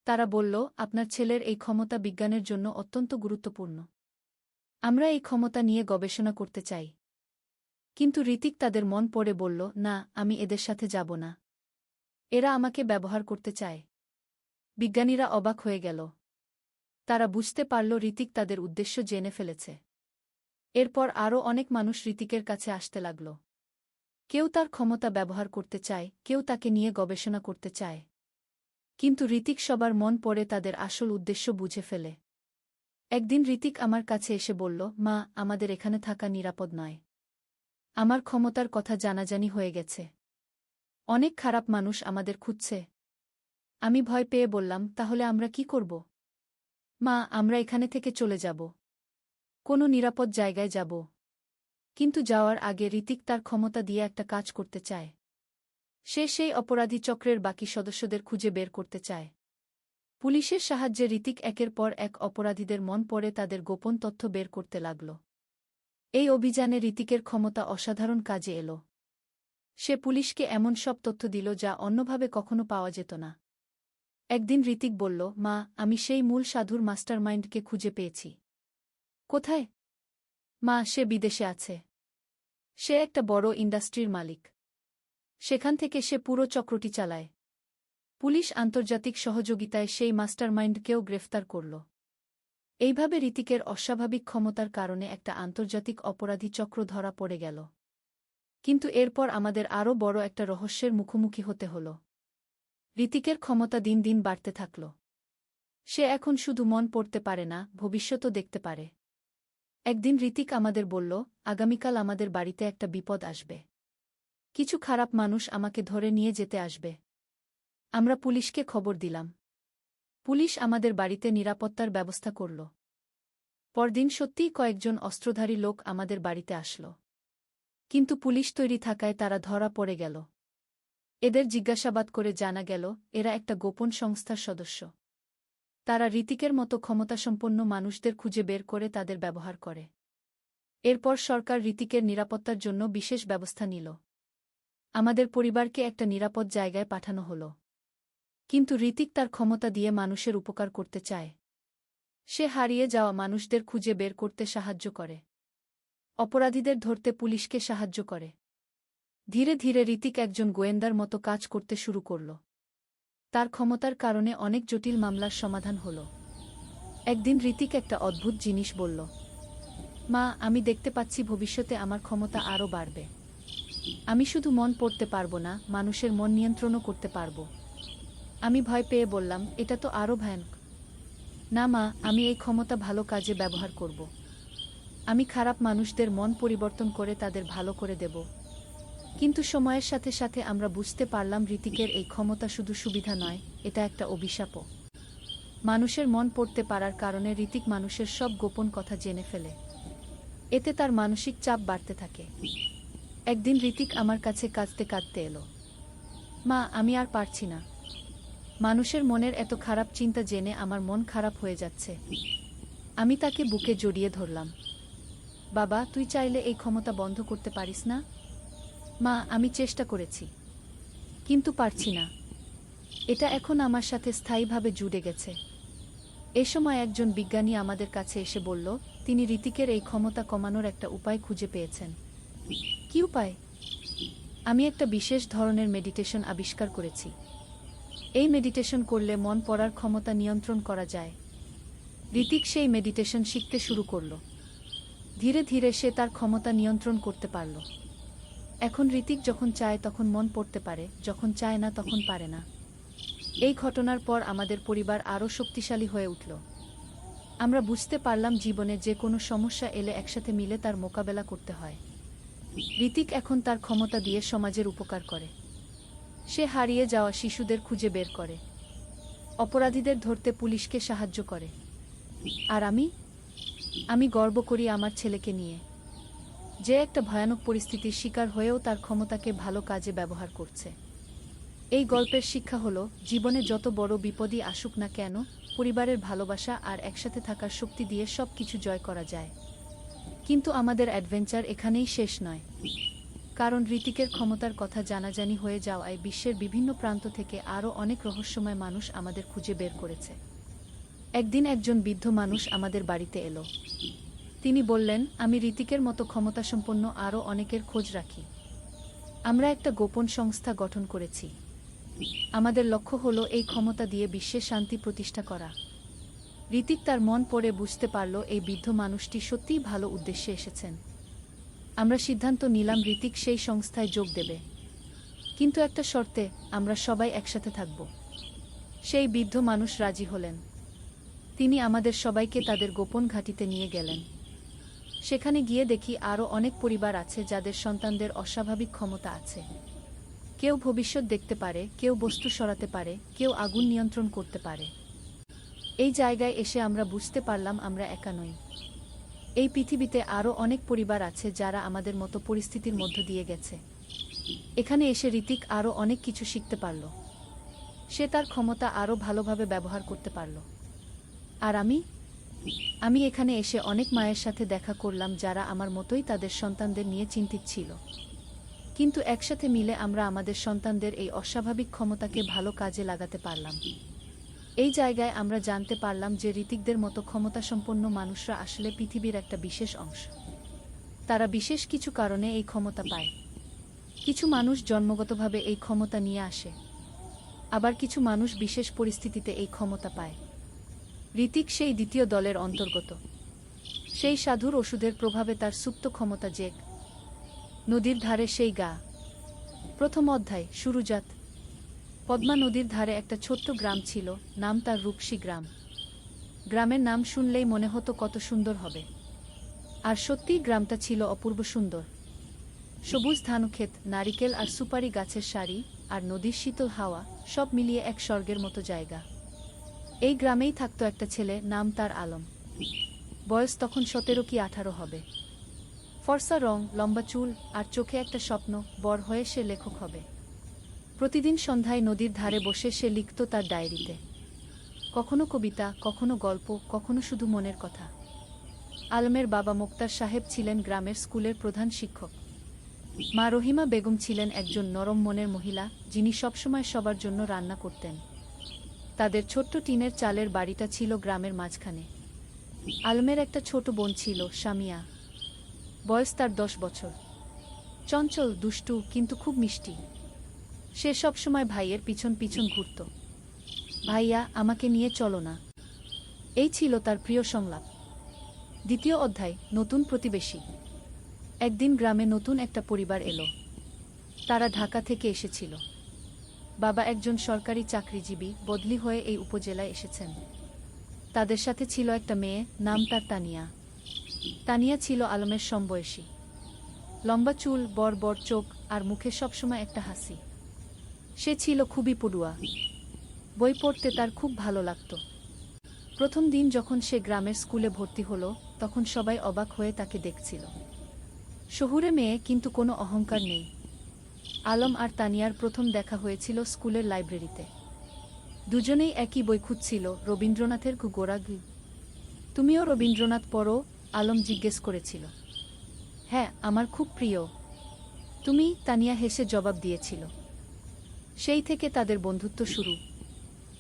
তারা বলল, আপনার ছেলের এই ক্ষমতা বিজ্ঞানের জন্য অত্যন্ত গুরুত্বপূর্ণ। আমরা এই ক্ষমতা নিয়ে গবেষণা করতে চাই। কিন্তু ঋতিক তাদের মন পড়ে বলল, না, আমি এদের সাথে যাব না। এরা আমাকে ব্যবহার করতে চায়। বিজ্ঞানীরা অবাক হয়ে গেল। তারা বুঝতে পারল ঋতিক তাদের উদ্দেশ্য জেনে ফেলেছে। এরপর আরও অনেক মানুষ ঋতিকের কাছে আসতে লাগল। কেউ তার ক্ষমতা ব্যবহার করতে চায়, কেউ তাকে নিয়ে গবেষণা করতে চায়। কিন্তু ঋতিক সবার মন পড়ে তাদের আসল উদ্দেশ্য বুঝে ফেলে। একদিন ঋতিক আমার কাছে এসে বলল, মা, আমাদের এখানে থাকা নিরাপদ নয়। আমার ক্ষমতার কথা জানাজানি হয়ে গেছে। অনেক খারাপ মানুষ আমাদের খুঁজছে। আমি ভয় পেয়ে বললাম, তাহলে আমরা কি করব? মা, আমরা এখানে থেকে চলে যাব। কোনো নিরাপদ জায়গায় যাব। কিন্তু যাওয়ার আগে ঋতিক তার ক্ষমতা দিয়ে একটা কাজ করতে চায়। সে সেই অপরাধী চক্রের বাকি সদস্যদের খুঁজে বের করতে চায়। পুলিশের সাহায্যে ঋতিক একের পর এক অপরাধীদের মন পড়ে তাদের গোপন তথ্য বের করতে লাগল। এই অভিযানে ঋতিকের ক্ষমতা অসাধারণ কাজে এলো। সে পুলিশকে এমন সব তথ্য দিল যা অন্যভাবে কখনো পাওয়া যেত না। একদিন ঋতিক বলল, মা, আমি সেই মূল সাধুর মাস্টারমাইন্ডকে খুঁজে পেয়েছি। কোথায়? মা, সে বিদেশে আছে। সে একটা বড় ইন্ডাস্ট্রির মালিক। সেখান থেকে সে পুরো চক্রটি চালায়। পুলিশ আন্তর্জাতিক সহযোগিতায় সেই মাস্টারমাইন্ডকেও গ্রেফতার করল। এইভাবে ঋতিকের অস্বাভাবিক ক্ষমতার কারণে একটা আন্তর্জাতিক অপরাধী চক্র ধরা পড়ে গেল। কিন্তু এরপর আমাদের আরও বড় একটা রহস্যের মুখোমুখি হতে হল। ঋতিকের ক্ষমতা দিন দিন বাড়তে থাকল। সে এখন শুধু মন পড়তে পারে না, ভবিষ্যতও দেখতে পারে। একদিন ঋতিক আমাদের বলল, আগামীকাল আমাদের বাড়িতে একটা বিপদ আসবে। কিছু খারাপ মানুষ আমাকে ধরে নিয়ে যেতে আসবে। আমরা পুলিশকে খবর দিলাম। পুলিশ আমাদের বাড়িতে নিরাপত্তার ব্যবস্থা করল। পরদিন সত্যিই কয়েকজন অস্ত্রধারী লোক আমাদের বাড়িতে আসল। কিন্তু পুলিশ তৈরি থাকায় তারা ধরা পড়ে গেল। এদের জিজ্ঞাসাবাদ করে জানা গেল এরা একটা গোপন সংস্থার সদস্য। তারা ঋতিকের মতো ক্ষমতাসম্পন্ন মানুষদের খুঁজে বের করে তাদের ব্যবহার করে। এরপর সরকার ঋতিকের নিরাপত্তার জন্য বিশেষ ব্যবস্থা নিল। আমাদের পরিবারকে একটা নিরাপদ জায়গায় পাঠানো হল। কিন্তু ঋতিক তার ক্ষমতা দিয়ে মানুষের উপকার করতে চায়। সে হারিয়ে যাওয়া মানুষদের খুঁজে বের করতে সাহায্য করে। অপরাধীদের ধরতে পুলিশকে সাহায্য করে। ধীরে ধীরে ঋতিক একজন গোয়েন্দার মতো কাজ করতে শুরু করল। তার ক্ষমতার কারণে অনেক জটিল মামলার সমাধান হল। একদিন ঋতিক একটা অদ্ভুত জিনিস বলল, মা, আমি দেখতে পাচ্ছি ভবিষ্যতে আমার ক্ষমতা আরও বাড়বে। আমি শুধু মন পড়তে পারব না, মানুষের মন নিয়ন্ত্রণও করতে পারব। আমি ভয় পেয়ে বললাম, এটা তো আরও ভয়ানক। না মা, আমি এই ক্ষমতা ভালো কাজে ব্যবহার করব। আমি খারাপ মানুষদের মন পরিবর্তন করে তাদের ভালো করে দেব। কিন্তু সময়ের সাথে সাথে আমরা বুঝতে পারলাম ঋতিকের এই ক্ষমতা শুধু সুবিধা নয়, এটা একটা অভিশাপও। মানুষের মন পড়তে পারার কারণে ঋতিক মানুষের সব গোপন কথা জেনে ফেলে। এতে তার মানসিক চাপ বাড়তে থাকে। একদিন ঋতিক আমার কাছে কাঁদতে কাঁদতে এলো, মা, আমি আর পারছি না। মানুষের মনের এত খারাপ চিন্তা জেনে আমার মন খারাপ হয়ে যাচ্ছে। আমি তাকে বুকে জড়িয়ে ধরলাম। বাবা, তুই চাইলে এই ক্ষমতা বন্ধ করতে পারিস না? মা, আমি চেষ্টা করেছি, কিন্তু পারছি না। এটা এখন আমার সাথে স্থায়ীভাবে জুড়ে গেছে। এ সময় একজন বিজ্ঞানী আমাদের কাছে এসে বলল, তিনি ঋতিকের এই ক্ষমতা কমানোর একটা উপায় খুঁজে পেয়েছেন। কি উপায়? আমি একটা বিশেষ ধরনের মেডিটেশন আবিষ্কার করেছি। এই মেডিটেশন করলে মন পড়ার ক্ষমতা নিয়ন্ত্রণ করা যায়। ঋতিক সেই মেডিটেশন শিখতে শুরু করল। ধীরে ধীরে সে তার ক্ষমতা নিয়ন্ত্রণ করতে পারল। এখন ঋতিক যখন চায় তখন মন পড়তে পারে, যখন চায় না তখন পারে না। এই ঘটনার পর আমাদের পরিবার আরও শক্তিশালী হয়ে উঠল। আমরা বুঝতে পারলাম জীবনে যে কোনো সমস্যা এলে একসাথে মিলে তার মোকাবেলা করতে হয়। ঋতিক এখন তার ক্ষমতা দিয়ে সমাজের উপকার করে। সে হারিয়ে যাওয়া শিশুদের খুঁজে বের করে, অপরাধীদের ধরতে পুলিশকে সাহায্য করে। আর আমি গর্ব করি আমার ছেলেকে নিয়ে, যে একটা ভয়ানক পরিস্থিতির শিকার হয়েও তার ক্ষমতাকে ভালো কাজে ব্যবহার করছে। এই গল্পের শিক্ষা হলো, জীবনে যত বড় বিপদই আসুক না কেন, পরিবারের ভালোবাসা আর একসাথে থাকার শক্তি দিয়ে সব কিছু জয় করা যায়। কিন্তু আমাদের অ্যাডভেঞ্চার এখানেই শেষ নয়। কারণ ঋতিকের ক্ষমতার কথা জানাজানি হয়ে যাওয়ায় বিশ্বের বিভিন্ন প্রান্ত থেকে আরও অনেক রহস্যময় মানুষ আমাদের খুঁজে বের করেছে। একদিন একজন বৃদ্ধ মানুষ আমাদের বাড়িতে এলো। তিনি বললেন, আমি ঋতিকের মতো ক্ষমতাসম্পন্ন আরও অনেকের খোঁজ রাখি। আমরা একটা গোপন সংস্থা গঠন করেছি। আমাদের লক্ষ্য হলো এই ক্ষমতা দিয়ে বিশ্বে শান্তি প্রতিষ্ঠা করা। ঋতিক তার মন পড়ে বুঝতে পারল এই বৃদ্ধ মানুষটি সত্যিই ভালো উদ্দেশ্যে এসেছেন। আমরা সিদ্ধান্ত নিলাম ঋতিক সেই সংস্থায় যোগ দেবে, কিন্তু একটা শর্তে, আমরা সবাই একসাথে থাকব। সেই বৃদ্ধ মানুষ রাজি হলেন। তিনি আমাদের সবাইকে তাদের গোপন ঘাঁটিতে নিয়ে গেলেন। সেখানে গিয়ে দেখি আরও অনেক পরিবার আছে যাদের সন্তানদের অস্বাভাবিক ক্ষমতা আছে। কেউ ভবিষ্যৎ দেখতে পারে, কেউ বস্তু সরাতে পারে, কেউ আগুন নিয়ন্ত্রণ করতে পারে। এই জায়গায় এসে আমরা বুঝতে পারলাম আমরা একা নই। এই পৃথিবীতে আরও অনেক পরিবার আছে যারা আমাদের মতো পরিস্থিতির মধ্য দিয়ে গেছে। এখানে এসে ঋতিক আরও অনেক কিছু শিখতে পারল। সে তার ক্ষমতা আরও ভালোভাবে ব্যবহার করতে পারল। আর আমি এখানে এসে অনেক মায়ের সাথে দেখা করলাম যারা আমার মতোই তাদের সন্তানদের নিয়ে চিন্তিত ছিল। কিন্তু একসাথে মিলে আমরা আমাদের সন্তানদের এই অস্বাভাবিক ক্ষমতাকে ভালো কাজে লাগাতে পারলাম। এই জায়গায় আমরা জানতে পারলাম যে ঋতিকদের মতো ক্ষমতাসম্পন্ন মানুষরা আসলে পৃথিবীর একটা বিশেষ অংশ। তারা বিশেষ কিছু কারণে এই ক্ষমতা পায়। কিছু মানুষ জন্মগতভাবে এই ক্ষমতা নিয়ে আসে, আবার কিছু মানুষ বিশেষ পরিস্থিতিতে এই ক্ষমতা পায়। ঋতিক সেই দ্বিতীয় দলের অন্তর্গত। সেই সাধুর ওষুধের প্রভাবে তার সুপ্ত ক্ষমতা জেগ। নদীর ধারে সেই গা। প্রথম অধ্যায়, শুরুজাত। পদ্মা নদীর ধারে একটা ছোট্ট গ্রাম ছিল, নাম তার রূপসী গ্রাম। গ্রামের নাম শুনলেই মনে হতো কত সুন্দর হবে। আর সত্যিই গ্রামটা ছিল অপূর্ব সুন্দর। সবুজ ধানক্ষেত, নারিকেল আর সুপারি গাছের সারি, আর নদীর শীতল হাওয়া, সব মিলিয়ে এক স্বর্গের মতো জায়গা। এই গ্রামেই থাকতো একটা ছেলে, নাম তার আলম। বয়স তখন 17 কি 18 হবে। ফর্সা রং, লম্বা চুল, আর চোখে একটা স্বপ্ন, বড় হয়ে সে লেখক হবে। প্রতিদিন সন্ধ্যায় নদীর ধারে বসে সে লিখত তার ডায়েরিতে। কখনো কবিতা, কখনো গল্প, কখনো শুধু মনের কথা। আলমের বাবা মোক্তার সাহেব ছিলেন গ্রামের স্কুলের প্রধান শিক্ষক। মা রহিমা বেগম ছিলেন একজন নরম মনের মহিলা, যিনি সবসময় সবার জন্য রান্না করতেন। তাদের ছোট্ট টিনের চালের বাড়িটা ছিল গ্রামের মাঝখানে। আলমের একটা ছোট বোন ছিল, সামিয়া। বয়স তার 10 বছর। চঞ্চল, দুষ্টু, কিন্তু খুব মিষ্টি। সে সবসময় ভাইয়ের পিছন পিছন ঘুরত। ভাইয়া, আমাকে নিয়ে চলো না। এই ছিল তার প্রিয় সংলাপ। দ্বিতীয় অধ্যায়, নতুন প্রতিবেশী। একদিন গ্রামে নতুন একটা পরিবার এলো। তারা ঢাকা থেকে এসেছিল। বাবা একজন সরকারি চাকরিজীবী, বদলি হয়ে এই উপজেলায় এসেছেন। তাদের সাথে ছিল একটা মেয়ে, নাম তার তানিয়া। তানিয়া ছিল আলমের সমবয়সী। লম্বা চুল, বড় বড় চোখ, আর মুখে সবসময় একটা হাসি। সে ছিল খুবই পড়ুয়া। বই পড়তে তার খুব ভালো লাগত। প্রথম দিন যখন সে গ্রামের স্কুলে ভর্তি হলো, তখন সবাই অবাক হয়ে তাকে দেখছিল। শহুরে মেয়ে, কিন্তু কোনো অহংকার নেই। আলম আর তানিয়ার প্রথম দেখা হয়েছিল স্কুলের লাইব্রেরিতে। দুজনেই একই বই খুঁজছিল, রবীন্দ্রনাথের গোরাগি। তুমিও রবীন্দ্রনাথ পড়ো? আলম জিজ্ঞেস করেছিল। হ্যাঁ, আমার খুব প্রিয়। তুমি? তানিয়া হেসে জবাব দিয়েছিল। সেই থেকে তাদের বন্ধুত্ব শুরু।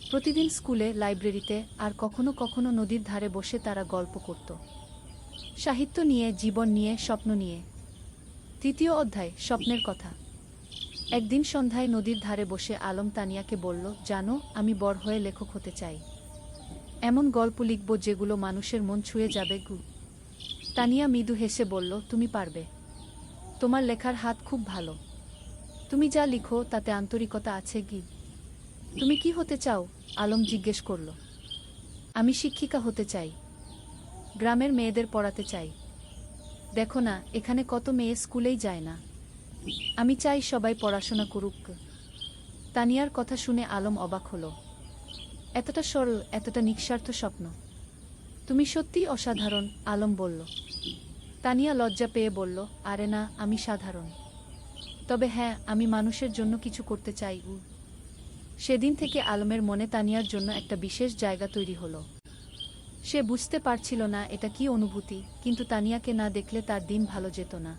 প্রতিদিন স্কুলে, লাইব্রেরিতে, আর কখনো কখনো নদীর ধারে বসে তারা গল্প করত। সাহিত্য নিয়ে, জীবন নিয়ে, স্বপ্ন নিয়ে। তৃতীয় অধ্যায়, স্বপ্নের কথা। একদিন সন্ধ্যায় নদীর ধারে বসে আলম তানিয়াকে বলল, জানো, আমি বড় হয়ে লেখক হতে চাই। এমন গল্প লিখব যেগুলো মানুষের মন ছুঁয়ে যাবে। তানিয়া মৃদু হেসে বলল, তুমি পারবে। তোমার লেখার হাত খুব ভালো। তুমি যা লিখো তাতে আন্তরিকতা আছে। তুমি কি হতে চাও? আলম জিজ্ঞেস করল। আমি শিক্ষিকা হতে চাই। গ্রামের মেয়েদের পড়াতে চাই। দেখো না, এখানে কত মেয়ে স্কুলেই যায় না। আমি চাই সবাই পড়াশোনা করুক। তানিয়ার কথা শুনে আলম অবাক হল। এতটা সরল, এতটা নিঃস্বার্থ স্বপ্ন। তুমি সত্যিই অসাধারণ, আলম বলল। তানিয়া লজ্জা পেয়ে বলল, আরে না, আমি সাধারণ। তবে হ্যাঁ, আমি মানুষের জন্য কিছু করতে চাই। সেদিন থেকে আলমের মনে তানিয়ার জন্য একটা বিশেষ জায়গা তৈরি হলো। সে বুঝতে পারছিল না এটা কি অনুভূতি, কিন্তু তানিয়াকে না দেখলে তার দিন ভালো যেত না।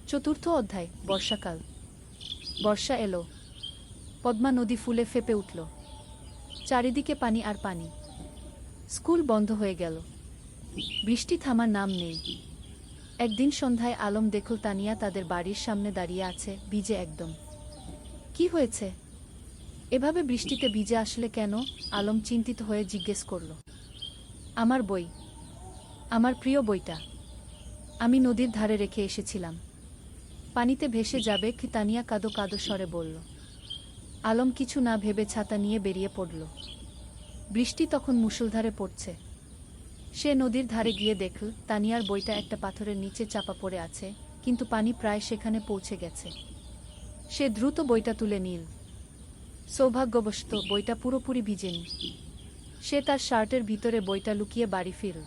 চতুর্থ অধ্যায়, বর্ষাকাল। বর্ষা এলো। পদ্মা নদী ফুলে ফেঁপে উঠল। চারিদিকে পানি আর পানি। স্কুল বন্ধ হয়ে গেল। বৃষ্টি থামার নাম নেই। একদিন সন্ধ্যায় আলম দেখল তানিয়া তাদের বাড়ির সামনে দাঁড়িয়ে আছে, ভিজে একদম। কি হয়েছে? এভাবে বৃষ্টিতে ভিজে আসলে কেন? আলম চিন্তিত হয়ে জিজ্ঞেস করল। আমার বই। আমার প্রিয় বইটা। আমি নদীর ধারে রেখে এসেছিলাম। পানিতে ভেসে যাবে কি? তানিয়া কাঁদো কাঁদো স্বরে বলল। আলম কিছু না ভেবে ছাতা নিয়ে বেরিয়ে পড়ল। বৃষ্টি তখন মুষলধারে পড়ছে। সে নদীর ধারে গিয়ে দেখল তানিয়ার বইটা একটা পাথরের নিচে চাপা পড়ে আছে, কিন্তু পানি প্রায় সেখানে পৌঁছে গেছে। সে দ্রুত বইটা তুলে নিল। সৌভাগ্যবশত বইটা পুরোপুরি ভিজেনি। সে তার শার্টের ভিতরে বইটা লুকিয়ে বাড়ি ফিরল।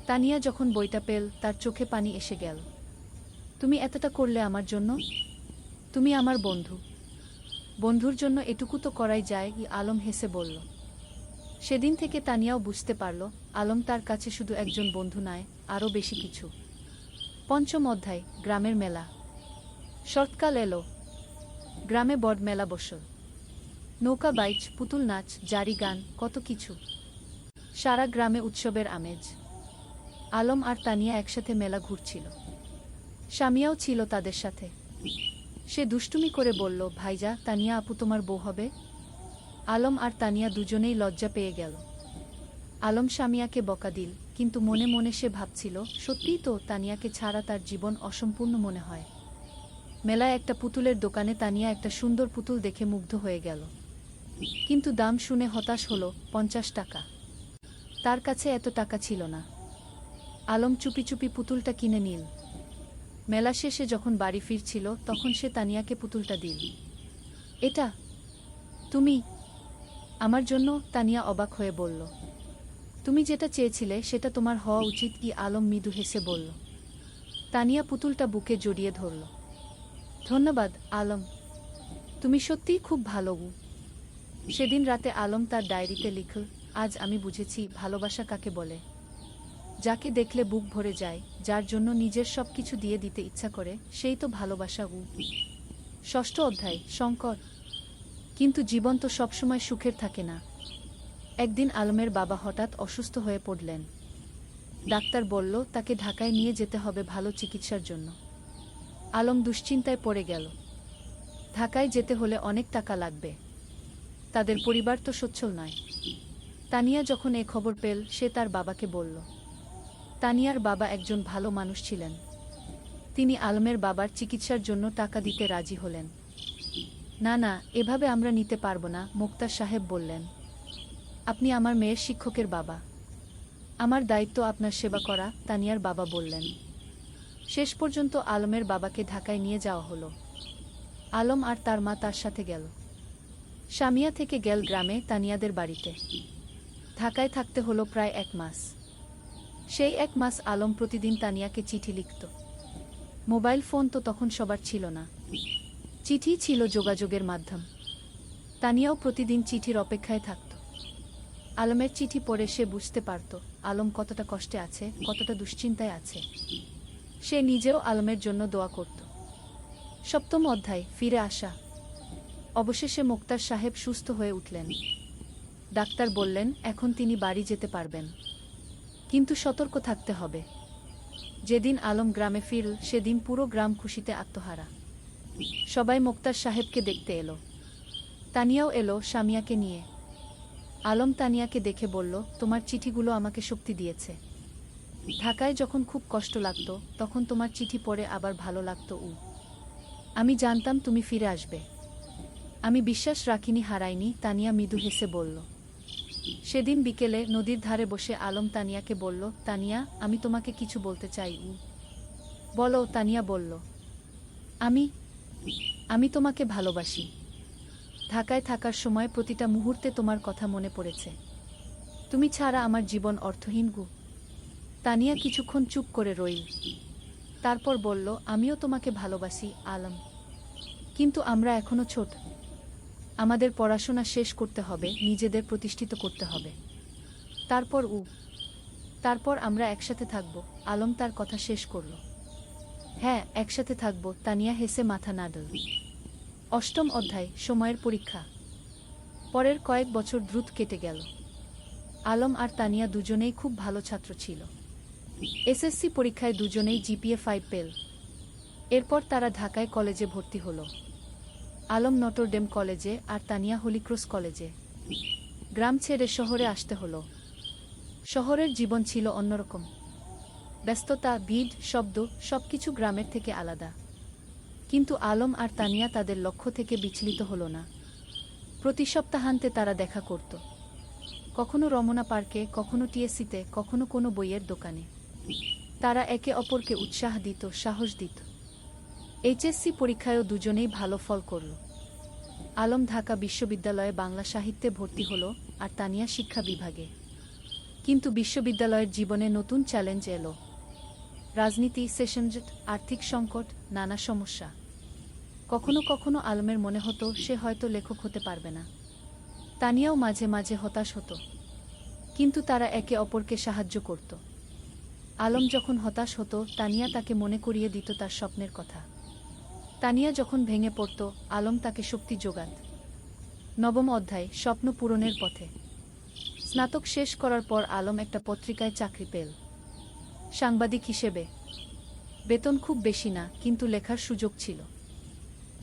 তানিয়া যখন বইটা পেল, তার চোখে পানি এসে গেল। তুমি এতটা করলে আমার জন্য? তুমি আমার বন্ধু। বন্ধুর জন্য এটুকু তো করাই যায়, আলম হেসে বলল। সেদিন থেকে তানিয়াও বুঝতে পারল, আলম তার কাছে শুধু একজন বন্ধু নয়, আরও বেশি কিছু। পঞ্চম অধ্যায়, গ্রামের মেলা। শরৎকাল এলো। গ্রামে বড় মেলা বসল। নৌকা বাইচ, পুতুল নাচ, জারি গান, কত কিছু। সারা গ্রামে উৎসবের আমেজ। আলম আর তানিয়া একসাথে মেলা ঘুরছিল। স্বামীও ছিল তাদের সাথে। সে দুষ্টুমি করে বলল, ভাইজা, তানিয়া আপু তোমার বউ হবে? আলম আর তানিয়া দুজনেই লজ্জা পেয়ে গেল। আলম স্বামীয়াকে বকা দিল, কিন্তু মনে মনে সে ভাবছিল, সত্যিই তো, তানিয়াকে ছাড়া তার জীবন অসম্পূর্ণ মনে হয়। মেলায় একটা পুতুলের দোকানে তানিয়া একটা সুন্দর পুতুল দেখে মুগ্ধ হয়ে গেল। কিন্তু দাম শুনে হতাশ হলো, 50 টাকা। তার কাছে এত টাকা ছিল না। আলম চুপি চুপি পুতুলটা কিনে নিল। মেলা শেষে যখন বাড়ি ফিরছিল তখন সে তানিয়াকে পুতুলটা দিল। এটা তুমি আমার জন্য? তানিয়া অবাক হয়ে বলল। তুমি যেটা চেয়েছিলে সেটা তোমার হওয়া উচিত কি? আলম মৃদু হেসে বলল। তানিয়া পুতুলটা বুকে জড়িয়ে ধরল। ধন্যবাদ আলম, তুমি সত্যিই খুব ভালো। সেদিন রাতে আলম তার ডায়েরিতে লিখল, আজ আমি বুঝেছি ভালোবাসা কাকে বলে। যাকে দেখলে বুক ভরে যায়, যার জন্য নিজের সব কিছু দিয়ে দিতে ইচ্ছা করে, সেই তো ভালোবাসা। ষষ্ঠ অধ্যায়, শঙ্কর। কিন্তু জীবন তো সবসময় সুখের থাকে না। একদিন আলমের বাবা হঠাৎ অসুস্থ হয়ে পড়লেন। ডাক্তার বলল তাকে ঢাকায় নিয়ে যেতে হবে ভালো চিকিৎসার জন্য। আলম দুশ্চিন্তায় পড়ে গেল। ঢাকায় যেতে হলে অনেক টাকা লাগবে। তাদের পরিবার তো সচ্ছল নয়। তানিয়া যখন এ খবর পেল সে তার বাবাকে বলল। তানিয়ার বাবা একজন ভালো মানুষ ছিলেন। তিনি আলমের বাবার চিকিৎসার জন্য টাকা দিতে রাজি হলেন। না না, এভাবে আমরা নিতে পারব না, মোক্তার সাহেব বললেন। আপনি আমার মেয়ের শিক্ষকের বাবা। আমার দায়িত্ব আপনার সেবা করা, তানিয়ার বাবা বললেন। শেষ পর্যন্ত আলমের বাবাকে ঢাকায় নিয়ে যাওয়া হলো। আলম আর তার মা তার সাথে গেল। সামিয়া থেকে গেল গ্রামে তানিয়াদের বাড়িতে। ঢাকায় থাকতে হলো প্রায় 1 মাস। সেই 1 মাস আলম প্রতিদিন তানিয়াকে চিঠি লিখত। মোবাইল ফোন তো তখন সবার ছিল না। চিঠি ছিল যোগাযোগের মাধ্যম। তানিয়াও প্রতিদিন চিঠির অপেক্ষায় থাকত। আলমের চিঠি পড়ে সে বুঝতে পারত আলম কতটা কষ্টে আছে, কতটা দুশ্চিন্তায় আছে। সে নিজেও আলমের জন্য দোয়া করত। সপ্তম অধ্যায়, ফিরে আসা। অবশেষে মোক্তার সাহেব সুস্থ হয়ে উঠলেন। ডাক্তার বললেন এখন তিনি বাড়ি যেতে পারবেন, কিন্তু সতর্ক থাকতে হবে। যেদিন আলম গ্রামে ফিরল সেদিন পুরো গ্রাম খুশিতে আত্মহারা। সবাই মোক্তার সাহেবকে দেখতে এলো। তানিয়াও এলো সামিয়াকে নিয়ে। আলম তানিয়াকে দেখে বলল, তোমার চিঠিগুলো আমাকে শক্তি দিয়েছে। ঢাকায় যখন খুব কষ্ট লাগত তখন তোমার চিঠি পড়ে আবার ভালো লাগতো। আমি জানতাম তুমি ফিরে আসবে। আমি বিশ্বাস রাখিনি, হারাইনি। তানিয়া মৃদু হেসে বলল। সেদিন বিকেলে নদীর ধারে বসে আলম তানিয়াকে বলল, তানিয়া, আমি তোমাকে কিছু বলতে চাই। বলো, তানিয়া বলল। আমি আমি তোমাকে ভালোবাসি। ঢাকায় থাকার সময় প্রতিটা মুহূর্তে তোমার কথা মনে পড়েছে। তুমি ছাড়া আমার জীবন অর্থহীন। তানিয়া কিছুক্ষণ চুপ করে রইল। তারপর বলল, আমিও তোমাকে ভালোবাসি আলম, কিন্তু আমরা এখনো ছোট। আমাদের পড়াশোনা শেষ করতে হবে, নিজেদের প্রতিষ্ঠিত করতে হবে। তারপর আমরা একসাথে থাকব। আলম তার কথা শেষ করল। হ্যাঁ, একসাথে থাকব। তানিয়া হেসে মাথা নাড়ল। অষ্টম অধ্যায়, সময়ের পরীক্ষা। পরের কয়েক বছর দ্রুত কেটে গেল। আলম আর তানিয়া দুজনেই খুব ভালো ছাত্র ছিল। এসএসসি পরীক্ষায় দুজনেই জিপিএ 5 পেল। এরপর তারা ঢাকায় কলেজে ভর্তি হল। আলম নটরডেম কলেজে আর তানিয়া হলিক্রস কলেজে। গ্রাম ছেড়ে শহরে আসতে হলো। শহরের জীবন ছিল অন্যরকম। ব্যস্ততা, ভিড়, শব্দ, সবকিছু গ্রামের থেকে আলাদা। কিন্তু আলম আর তানিয়া তাদের লক্ষ্য থেকে বিচলিত হল না। প্রতি সপ্তাহান্তে তারা দেখা করত। কখনো রমনা পার্কে, কখনো টিএসসিতে, কখনো কোনো বইয়ের দোকানে। তারা একে অপরকে উৎসাহ দিত, সাহস দিত। এইচএসসি পরীক্ষায়ও দুজনেই ভালো ফল করল। আলম ঢাকা বিশ্ববিদ্যালয়ে বাংলা সাহিত্যে ভর্তি হল আর তানিয়া শিক্ষা বিভাগে। কিন্তু বিশ্ববিদ্যালয়ের জীবনে নতুন চ্যালেঞ্জ এলো। রাজনীতি, সেশনজট, আর্থিক সংকট, নানা সমস্যা। কখনো কখনো আলমের মনে হতো সে হয়তো লেখক হতে পারবে না। তানিয়াও মাঝে মাঝে হতাশ হতো। কিন্তু তারা একে অপরকে সাহায্য করত। আলম যখন হতাশ হতো তানিয়া তাকে মনে করিয়ে দিত তার স্বপ্নের কথা। তানিয়া যখন ভেঙে পড়ত আলম তাকে শক্তি যোগাত। নবম অধ্যায়, স্বপ্ন পূরণের পথে। স্নাতক শেষ করার পর আলম একটা পত্রিকায় চাকরি পেল, সাংবাদিক হিসেবে। বেতন খুব বেশি না, কিন্তু লেখার সুযোগ ছিল।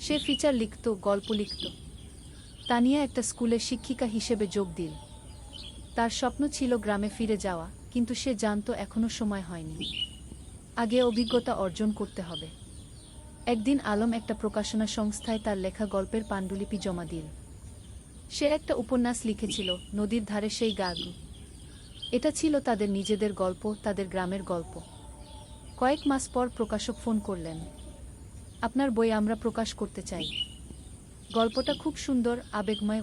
সে ফিচার লিখত, গল্প লিখত। তানিয়া একটা স্কুলে শিক্ষিকা হিসেবে যোগ দিল। তার স্বপ্ন ছিল গ্রামে ফিরে যাওয়া, কিন্তু সে জানত এখনো সময় হয়নি। আগে অভিজ্ঞতা অর্জন করতে হবে। একদিন আলম একটা প্রকাশনা সংস্থায় তার লেখা গল্পের পাণ্ডুলিপি জমা দিল। সে একটা উপন্যাস লিখেছিল, নদীর ধারে সেই গাছ। এটা ছিল তাদের নিজেদের গল্প, তাদের গ্রামের গল্প। কয়েক মাস পর প্রকাশক ফোন করলেন। আপনার বই আমরা প্রকাশ করতে চাই। গল্পটা খুব সুন্দর, আবেগময়।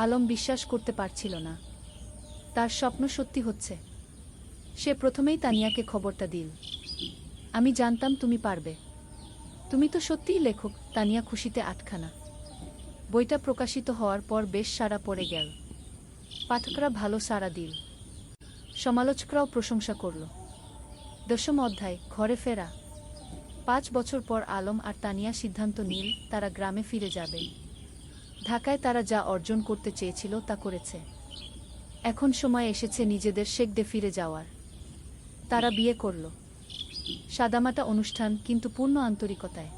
আলম বিশ্বাস করতে পারছিল না। তার স্বপ্ন সত্যি হচ্ছে। সে প্রথমেই তানিয়াকে খবরটা দিল। আমি জানতাম তুমি পারবে। তুমি তো সত্যিই লেখক। তানিয়া খুশিতে আটখানা। বইটা প্রকাশিত হওয়ার পর বেশ সাড়া পড়ে গেল। পাঠকরা ভালো সাড়া দিল। সমালোচকরাও প্রশংসা করল। 10ম অধ্যায়, ঘরে ফেরা। 5 বছর পর আলম আর তানিয়া সিদ্ধান্ত নিল তারা গ্রামে ফিরে যাবে। ঢাকায় তারা যা অর্জন করতে চেয়েছিল তা করেছে। এখন সময় এসেছে নিজেদের শেকদে ফিরে যাওয়ার। তারা বিয়ে করল। সাদামাটা অনুষ্ঠান, কিন্তু পূর্ণ আন্তরিকতায়।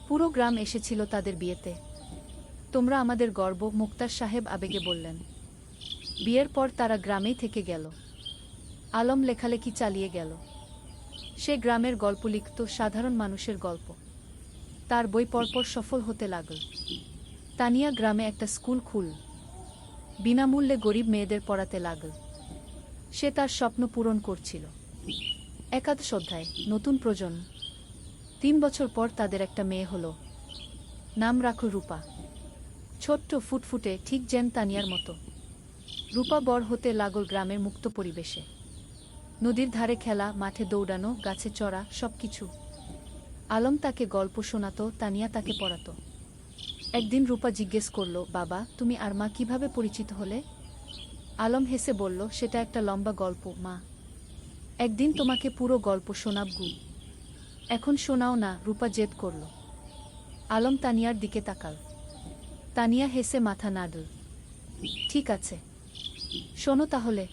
পুরো গ্রাম এসেছিল তাদের বিয়েতে। তোমরা আমাদের গর্ব, মুক্তার সাহেব আবেগে বললেন। বিয়ের পর তারা গ্রামেই থেকে গেল। আলম লেখালেখি চালিয়ে গেল। সে গ্রামের গল্প লিখত, সাধারণ মানুষের গল্প। তার বই পরপর সফল হতে লাগল। তানিয়া গ্রামে একটা স্কুল খুল। বিনামূল্যে গরিব মেয়েদের পড়াতে লাগল। সে তার স্বপ্ন পূরণ করছিল। একাদশ অধ্যায়, নতুন প্রজন্ম। 3 বছর পর তাদের একটা মেয়ে হলো। নাম রাখো রূপা। ছোট্ট, ফুটফুটে, ঠিক যেন তানিয়ার মতো। রূপা বড় হতে লাগল গ্রামের মুক্ত পরিবেশে। নদীর ধারে খেলা, মাঠে দৌড়ানো, গাছে চড়া, সবকিছু। আলম তাকে গল্প শোনাতো, তানিয়া তাকে পড়াতো। একদিন রূপা জিজ্ঞেস করল, বাবা, তুমি আর মা কিভাবে পরিচিত হলে? আলম হেসে বলল, সেটা একটা লম্বা গল্প মা। একদিন তোমাকে পুরো গল্প শোনাব গু। এখন শোনাও না, রূপা জেদ করল। আলম তানিয়ার দিকে তাকাল। তানিয়া হেসে মাথা নাড়ল। ঠিক আছে, শোনো তাহলে।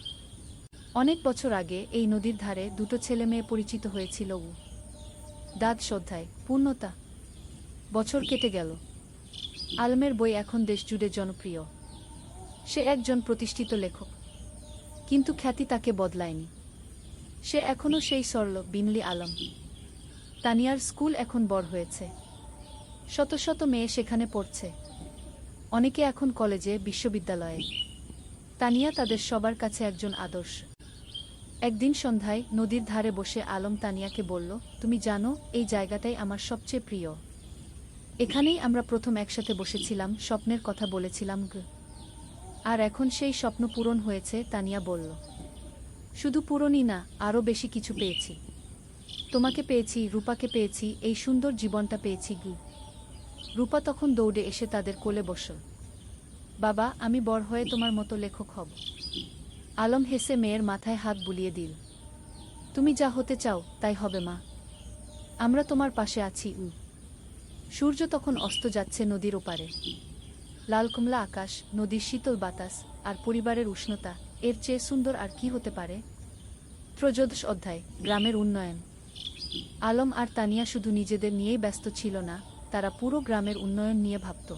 অনেক বছর আগে এই নদীর ধারে দুটো ছেলে মেয়ে পরিচিত হয়েছিল। দ্বাদশ অধ্যায়, পূর্ণতা। বছর কেটে গেল। আলমের বই এখন দেশজুড়ে জনপ্রিয়। সে একজন প্রতিষ্ঠিত লেখক। কিন্তু খ্যাতি তাকে বদলায়নি। সে এখনও সেই সরল, বিনলি আলম। তানিয়ার স্কুল এখন বড় হয়েছে। শত শত মেয়ে সেখানে পড়ছে। অনেকে এখন কলেজে, বিশ্ববিদ্যালয়ে। তানিয়া তাদের সবার কাছে একজন আদর্শ। একদিন সন্ধ্যায় নদীর ধারে বসে আলম তানিয়াকে বলল, তুমি জানো, এই জায়গাটাই আমার সবচেয়ে প্রিয়। এখানেই আমরা প্রথম একসাথে বসেছিলাম, স্বপ্নের কথা বলেছিলাম। আর এখন সেই স্বপ্ন পূরণ হয়েছে, তানিয়া বলল। শুধু পূরণই না, আরও বেশি কিছু পেয়েছি। তোমাকে পেয়েছি, রূপাকে পেয়েছি, এই সুন্দর জীবনটা পেয়েছি। রূপা তখন দৌড়ে এসে তাদের কোলে বসল। বাবা, আমি বড় হয়ে তোমার মতো লেখক হব। আলম হেসে মেয়ের মাথায় হাত বুলিয়ে দিল। তুমি যা হতে চাও তাই হবে মা। আমরা তোমার পাশে আছি। সূর্য তখন অস্ত যাচ্ছে নদীর ওপারে। লাল কমলা আকাশ, নদীর শীতল বাতাস, আর পরিবারের উষ্ণতা, এর চেয়ে সুন্দর আর কি হতে পারে? ত্রয়োদশ অধ্যায়, গ্রামের উন্নয়ন। আলম আর তানিয়া শুধু নিজেদের নিয়েই ব্যস্ত ছিল না, তারা পুরো গ্রামের উন্নয়ন নিয়ে ভাবত।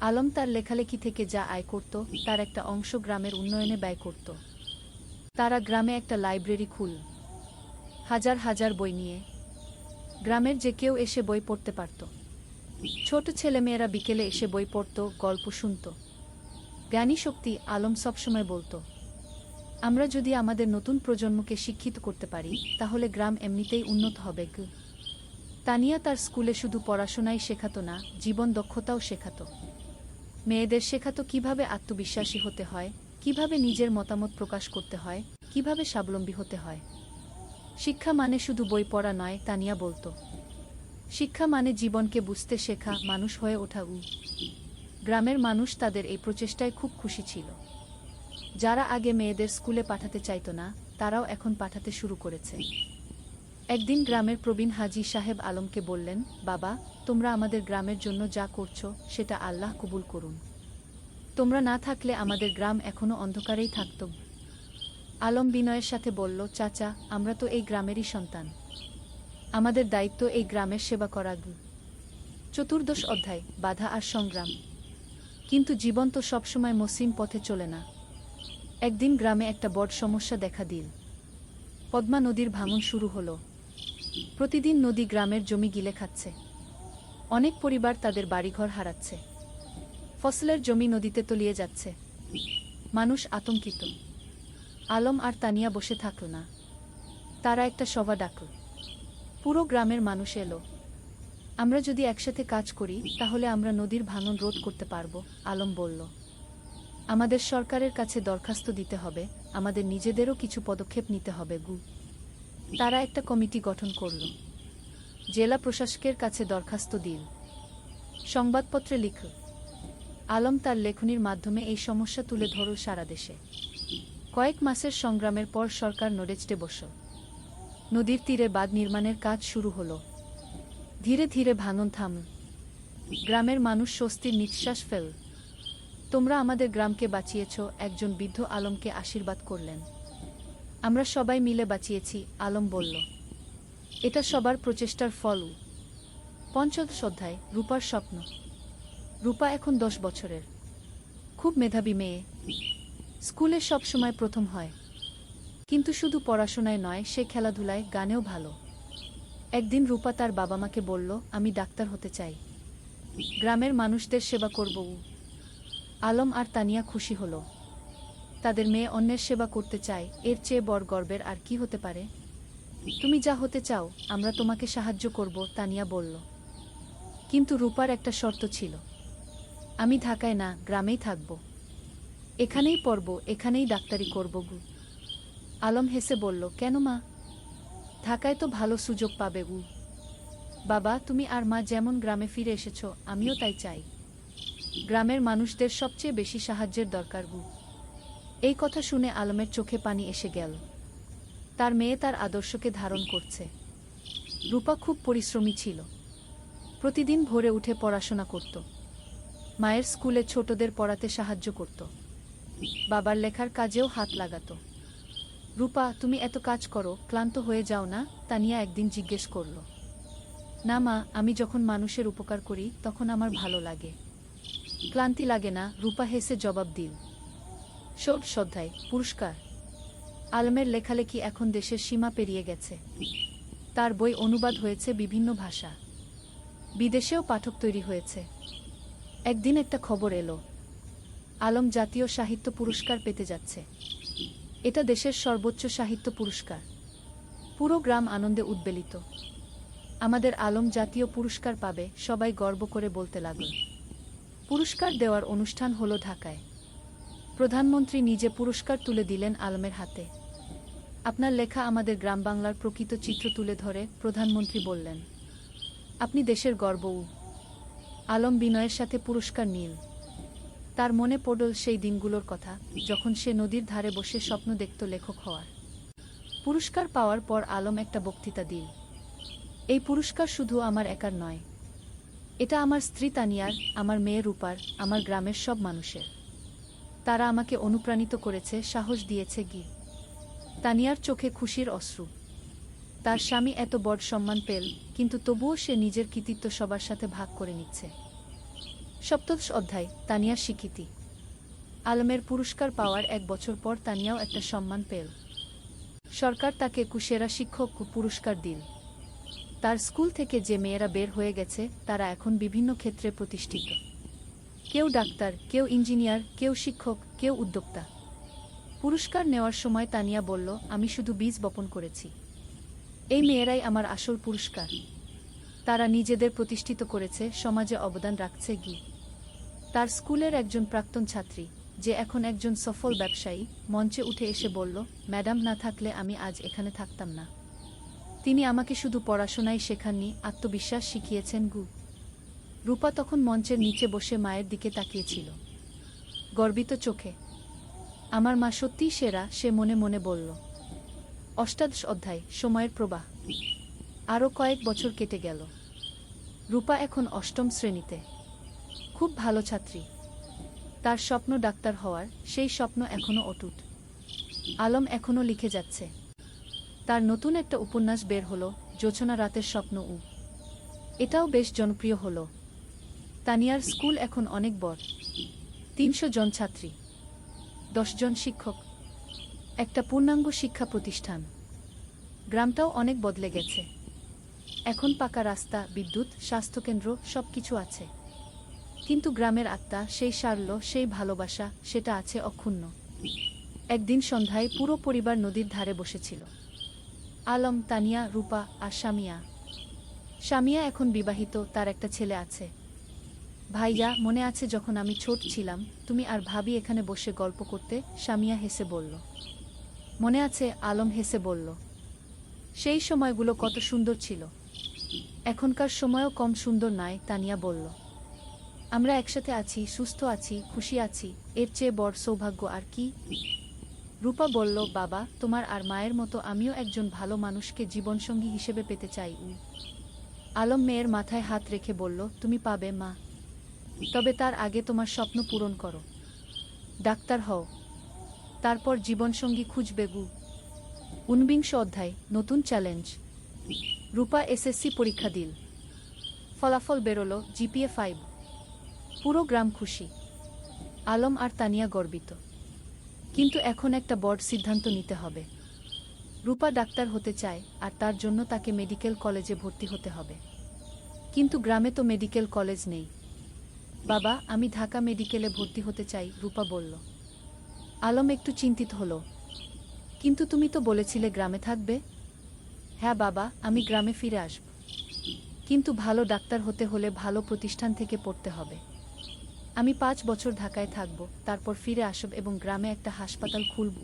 আলম তার লেখালেখি থেকে যা আয় করত, তার একটা অংশ গ্রামের উন্নয়নে ব্যয় করত। তারা গ্রামে একটা লাইব্রেরি খুল। হাজার হাজার বই নিয়ে। গ্রামের যে কেউ এসে বই পড়তে পারত। ছোট ছেলেমেয়েরা বিকেলে এসে বই পড়ত, গল্প শুনত। জ্ঞানী শক্তি, আলম সবসময় বলতো, আমরা যদি আমাদের নতুন প্রজন্মকে শিক্ষিত করতে পারি, তাহলে গ্রাম এমনিতেই উন্নত হবে। তানিয়া তার স্কুলে শুধু পড়াশোনাই শেখাতো না, জীবন দক্ষতাও শেখাতো। মেয়েদের শেখাতো কিভাবে আত্মবিশ্বাসী হতে হয়, কিভাবে নিজের মতামত প্রকাশ করতে হয়, কিভাবে স্বাবলম্বী হতে হয়। শিক্ষা মানে শুধু বই পড়া নয়, তানিয়া বলতো। শিক্ষা মানে জীবনকে বুঝতে শেখা, মানুষ হয়ে ওঠা। গ্রামের মানুষ তাদের এই প্রচেষ্টায় খুব খুশি ছিল। যারা আগে মেয়েদের স্কুলে পাঠাতে চাইতো না, তারাও এখন পাঠাতে শুরু করেছে। একদিন গ্রামের প্রবীণ হাজী সাহেব আলমকে বললেন, বাবা, তোমরা আমাদের গ্রামের জন্য যা করছো, সেটা আল্লাহ কবুল করুন। তোমরা না থাকলে আমাদের গ্রাম এখনো অন্ধকারেই থাকত। আলম বিনয়ের সাথে বলল, চাচা, আমরা তো এই গ্রামেরই সন্তান। আমাদের দায়িত্ব এই গ্রামের সেবা করা। চতুর্দশ অধ্যায়, বাধা আর সংগ্রাম। কিন্তু জীবন তো সবসময় মসৃণ পথে চলে না। একদিন গ্রামে একটা বড় সমস্যা দেখা দিল। পদ্মা নদীর ভাঙন শুরু হলো। প্রতিদিন নদী গ্রামের জমি গিলে খাচ্ছে। অনেক পরিবার তাদের বাড়িঘর হারাচ্ছে। ফসলের জমি নদীতে তলিয়ে যাচ্ছে। মানুষ আতঙ্কিত। আলম আর তানিয়া বসে থাকল না। তারা একটা সভা ডাকল। পুরো গ্রামের মানুষ এলো। আমরা যদি একসাথে কাজ করি তাহলে আমরা নদীর ভাঙন রোধ করতে পারব, আলম বলল। আমাদের সরকারের কাছে দরখাস্ত দিতে হবে, আমাদের নিজেদেরও কিছু পদক্ষেপ নিতে হবে গু। তারা একটা কমিটি গঠন করল। জেলা প্রশাসকের কাছে দরখাস্ত দিল। সংবাদপত্রে লিখল। আলম তার লেখনীর মাধ্যমে এই সমস্যা তুলে ধরল সারা দেশে। কয়েক মাসের সংগ্রামের পর সরকার নড়েচড়ে বসল। নদীর তীরে বাঁধ নির্মাণের কাজ শুরু হলো। ধীরে ধীরে ভাঙন থামল। গ্রামের মানুষ স্বস্তির নিঃশ্বাস ফেল। তোমরা আমাদের গ্রামকে বাঁচিয়েছ, একজন বৃদ্ধ আলমকে আশীর্বাদ করলেন। আমরা সবাই মিলে বাঁচিয়েছি, আলম বলল। এটা সবার প্রচেষ্টার ফল। পঞ্চদশ অধ্যায়, রূপার স্বপ্ন। রূপা এখন 10 বছরের। খুব মেধাবী মেয়ে। স্কুলে সব সময় প্রথম হয়। কিন্তু শুধু পড়াশোনায় নয়, সে খেলাধুলায়, গানেও ভালো। একদিন রূপা তার বাবা মাকে বলল, আমি ডাক্তার হতে চাই। গ্রামের মানুষদের সেবা করব। আলম আর তানিয়া খুশি হল। তাদের মেয়ে অন্যের সেবা করতে চায়, এর চেয়ে বড় গর্বের আর কি হতে পারে? তুমি যা হতে চাও আমরা তোমাকে সাহায্য করব, তানিয়া বলল। কিন্তু রূপার একটা শর্ত ছিল। আমি ঢাকায় না, গ্রামেই থাকব। এখানেই পড়ব, এখানেই ডাক্তারি করব গু। আলম হেসে বলল, কেন মা? ঢাকায় তো ভালো সুযোগ পাবে গু। বাবা, তুমি আর মা যেমন গ্রামে ফিরে এসেছ, আমিও তাই চাই। গ্রামের মানুষদের সবচেয়ে বেশি সাহায্যের দরকার গু। এই কথা শুনে আলমের চোখে পানি এসে গেল। তার মেয়ে তার আদর্শকে ধারণ করছে। রূপা খুব পরিশ্রমী ছিল। প্রতিদিন ভোরে উঠে পড়াশোনা করত। মায়ের স্কুলে ছোটদের পড়াতে সাহায্য করত। বাবার লেখার কাজেও হাত লাগাত। রূপা, তুমি এত কাজ করো, ক্লান্ত হয়ে যাও না? তানিয়া একদিন জিজ্ঞেস করল। না মা, আমি যখন মানুষের উপকার করি তখন আমার ভালো লাগে। ক্লান্তি লাগে না, রূপা হেসে জবাব দিল। ষোড়শ অধ্যায়, পুরস্কার। আলমের লেখালেখি এখন দেশের সীমা পেরিয়ে গেছে। তার বই অনুবাদ হয়েছে বিভিন্ন ভাষা। বিদেশেও পাঠক তৈরি হয়েছে। একদিন একটা খবর এলো, আলম জাতীয় সাহিত্য পুরস্কার পেতে যাচ্ছে। এটা দেশের সর্বোচ্চ সাহিত্য পুরস্কার। পুরো গ্রাম আনন্দে উদ্বেলিত। আমাদের আলম জাতীয় পুরস্কার পাবে, সবাই গর্ব করে বলতে লাগল। পুরস্কার দেওয়ার অনুষ্ঠান হলো ঢাকায়। প্রধানমন্ত্রী নিজে পুরস্কার তুলে দিলেন আলমের হাতে। আপনার লেখা আমাদের গ্রাম বাংলার প্রকৃত চিত্র তুলে ধরে, প্রধানমন্ত্রী বললেন। আপনি দেশের গর্ব। আলম বিনয়ের সাথে পুরস্কার নিল। তার মনে পড়ল সেই দিনগুলোর কথা, যখন সে নদীর ধারে বসে স্বপ্ন দেখত লেখক হওয়ার। পুরস্কার পাওয়ার পর আলম একটা বক্তৃতা দিল। এই পুরস্কার শুধু আমার একার নয়। এটা আমার স্ত্রী তানিয়ার, আমার মেয়ে রূপার, আমার গ্রামের সব মানুষের। তারা আমাকে অনুপ্রাণিত করেছে, সাহস দিয়েছে গি। তানিয়ার চোখে খুশির অশ্রু। তার স্বামী এত বড় সম্মান পেল, কিন্তু তবুও সে নিজের কৃতিত্ব সবার সাথে ভাগ করে নিচ্ছে। সপ্তদশ অধ্যায়, তানিয়ার স্বীকৃতি। আলমের পুরস্কার পাওয়ার 1 বছর পর তানিয়াও একটা সম্মান পেল। সরকার তাকে সেরা শিক্ষক পুরস্কার দিল। তার স্কুল থেকে যে মেয়েরা বের হয়ে গেছে তারা এখন বিভিন্ন ক্ষেত্রে প্রতিষ্ঠিত। কেউ ডাক্তার, কেউ ইঞ্জিনিয়ার, কেউ শিক্ষক, কেউ উদ্যোক্তা। পুরস্কার নেওয়ার সময় তানিয়া বলল, আমি শুধু বীজ বপন করেছি। এই মেয়েরাই আমার আসল পুরস্কার। তারা নিজেদের প্রতিষ্ঠিত করেছে, সমাজে অবদান রাখছে গি। তার স্কুলের একজন প্রাক্তন ছাত্রী, যে এখন একজন সফল ব্যবসায়ী, মঞ্চে উঠে এসে বলল, ম্যাডাম না থাকলে আমি আজ এখানে থাকতাম না। তিনি আমাকে শুধু পড়াশোনাই শেখাননি, আত্মবিশ্বাস শিখিয়েছেন গু। রূপা তখন মঞ্চের নিচে বসে মায়ের দিকে তাকিয়েছিল, গর্বিত চোখে। আমার মা সত্যিই সেরা, সে মনে মনে বলল। অষ্টাদশ অধ্যায়, সময়ের প্রবাহ। আরও কয়েক বছর কেটে গেল। রূপা এখন 8ম শ্রেণীতে। খুব ভালো ছাত্রী। তার স্বপ্ন ডাক্তার হওয়ার, সেই স্বপ্ন এখনও অটুট। আলম এখনও লিখে যাচ্ছে। তার নতুন একটা উপন্যাস বের হলো, জোছনা রাতের স্বপ্ন। এটাও বেশ জনপ্রিয় হলো। তানিয়ার স্কুল এখন অনেক বড়। 300 জন ছাত্রী, 10 জন শিক্ষক, একটা পূর্ণাঙ্গ শিক্ষা প্রতিষ্ঠান। গ্রামটাও অনেক বদলে গেছে। এখন পাকা রাস্তা, বিদ্যুৎ, স্বাস্থ্যকেন্দ্র, সবকিছু আছে। কিন্তু গ্রামের আত্মা, সেই সারল্য, সেই ভালোবাসা, সেটা আছে অক্ষুণ্ণ। একদিন সন্ধ্যায় পুরো পরিবার নদীর ধারে বসেছিল। আলম, তানিয়া, রূপা আর শামিয়া। শামিয়া এখন বিবাহিত, তার একটা ছেলে আছে। ভাইয়া, মনে আছে যখন আমি ছোট ছিলাম তুমি আর ভাবি এখানে বসে গল্প করতে? শামিয়া হেসে বলল। মনে আছে, আলম হেসে বলল। সেই সময়গুলো কত সুন্দর ছিল। এখনকার সময়ও কম সুন্দর নয়, তানিয়া বলল। আমরা একসাথে আছি, সুস্থ আছি, খুশি আছি, এর চেয়ে বড় সৌভাগ্য আর কি? রূপা বলল, বাবা, তোমার আর মায়ের মতো আমিও একজন ভালো মানুষকে জীবনসঙ্গী হিসেবে পেতে চাই। আলম মেয়ের মাথায় হাত রেখে বলল, তুমি পাবে মা। তবে তার আগে তোমার স্বপ্ন পূরণ করো, ডাক্তার হও, তারপর জীবনসঙ্গী খুঁজবে। 49 অধ্যায়, নতুন চ্যালেঞ্জ। রূপা এসএসসি পরীক্ষা দিল। ফলাফল বেরোলো, জিপিএ 5। পুরো গ্রাম খুশি। আলম আর তানিয়া গর্বিত। কিন্তু এখন একটা বড় সিদ্ধান্ত নিতে হবে। রূপা ডাক্তার হতে চায়, আর তার জন্য তাকে মেডিকেল কলেজে ভর্তি হতে হবে। কিন্তু গ্রামে তো মেডিকেল কলেজ নেই। বাবা, আমি ঢাকা মেডিকেলে ভর্তি হতে চাই, রূপা বলল। আলম একটু চিন্তিত হলো। কিন্তু তুমি তো বলেছিলে গ্রামে থাকবে। হ্যাঁ বাবা, আমি গ্রামে ফিরে আসব। কিন্তু ভালো ডাক্তার হতে হলে ভালো প্রতিষ্ঠান থেকে পড়তে হবে। আমি 5 বছর ঢাকায় থাকব, তারপর ফিরে আসব এবং গ্রামে একটা হাসপাতাল খুলব।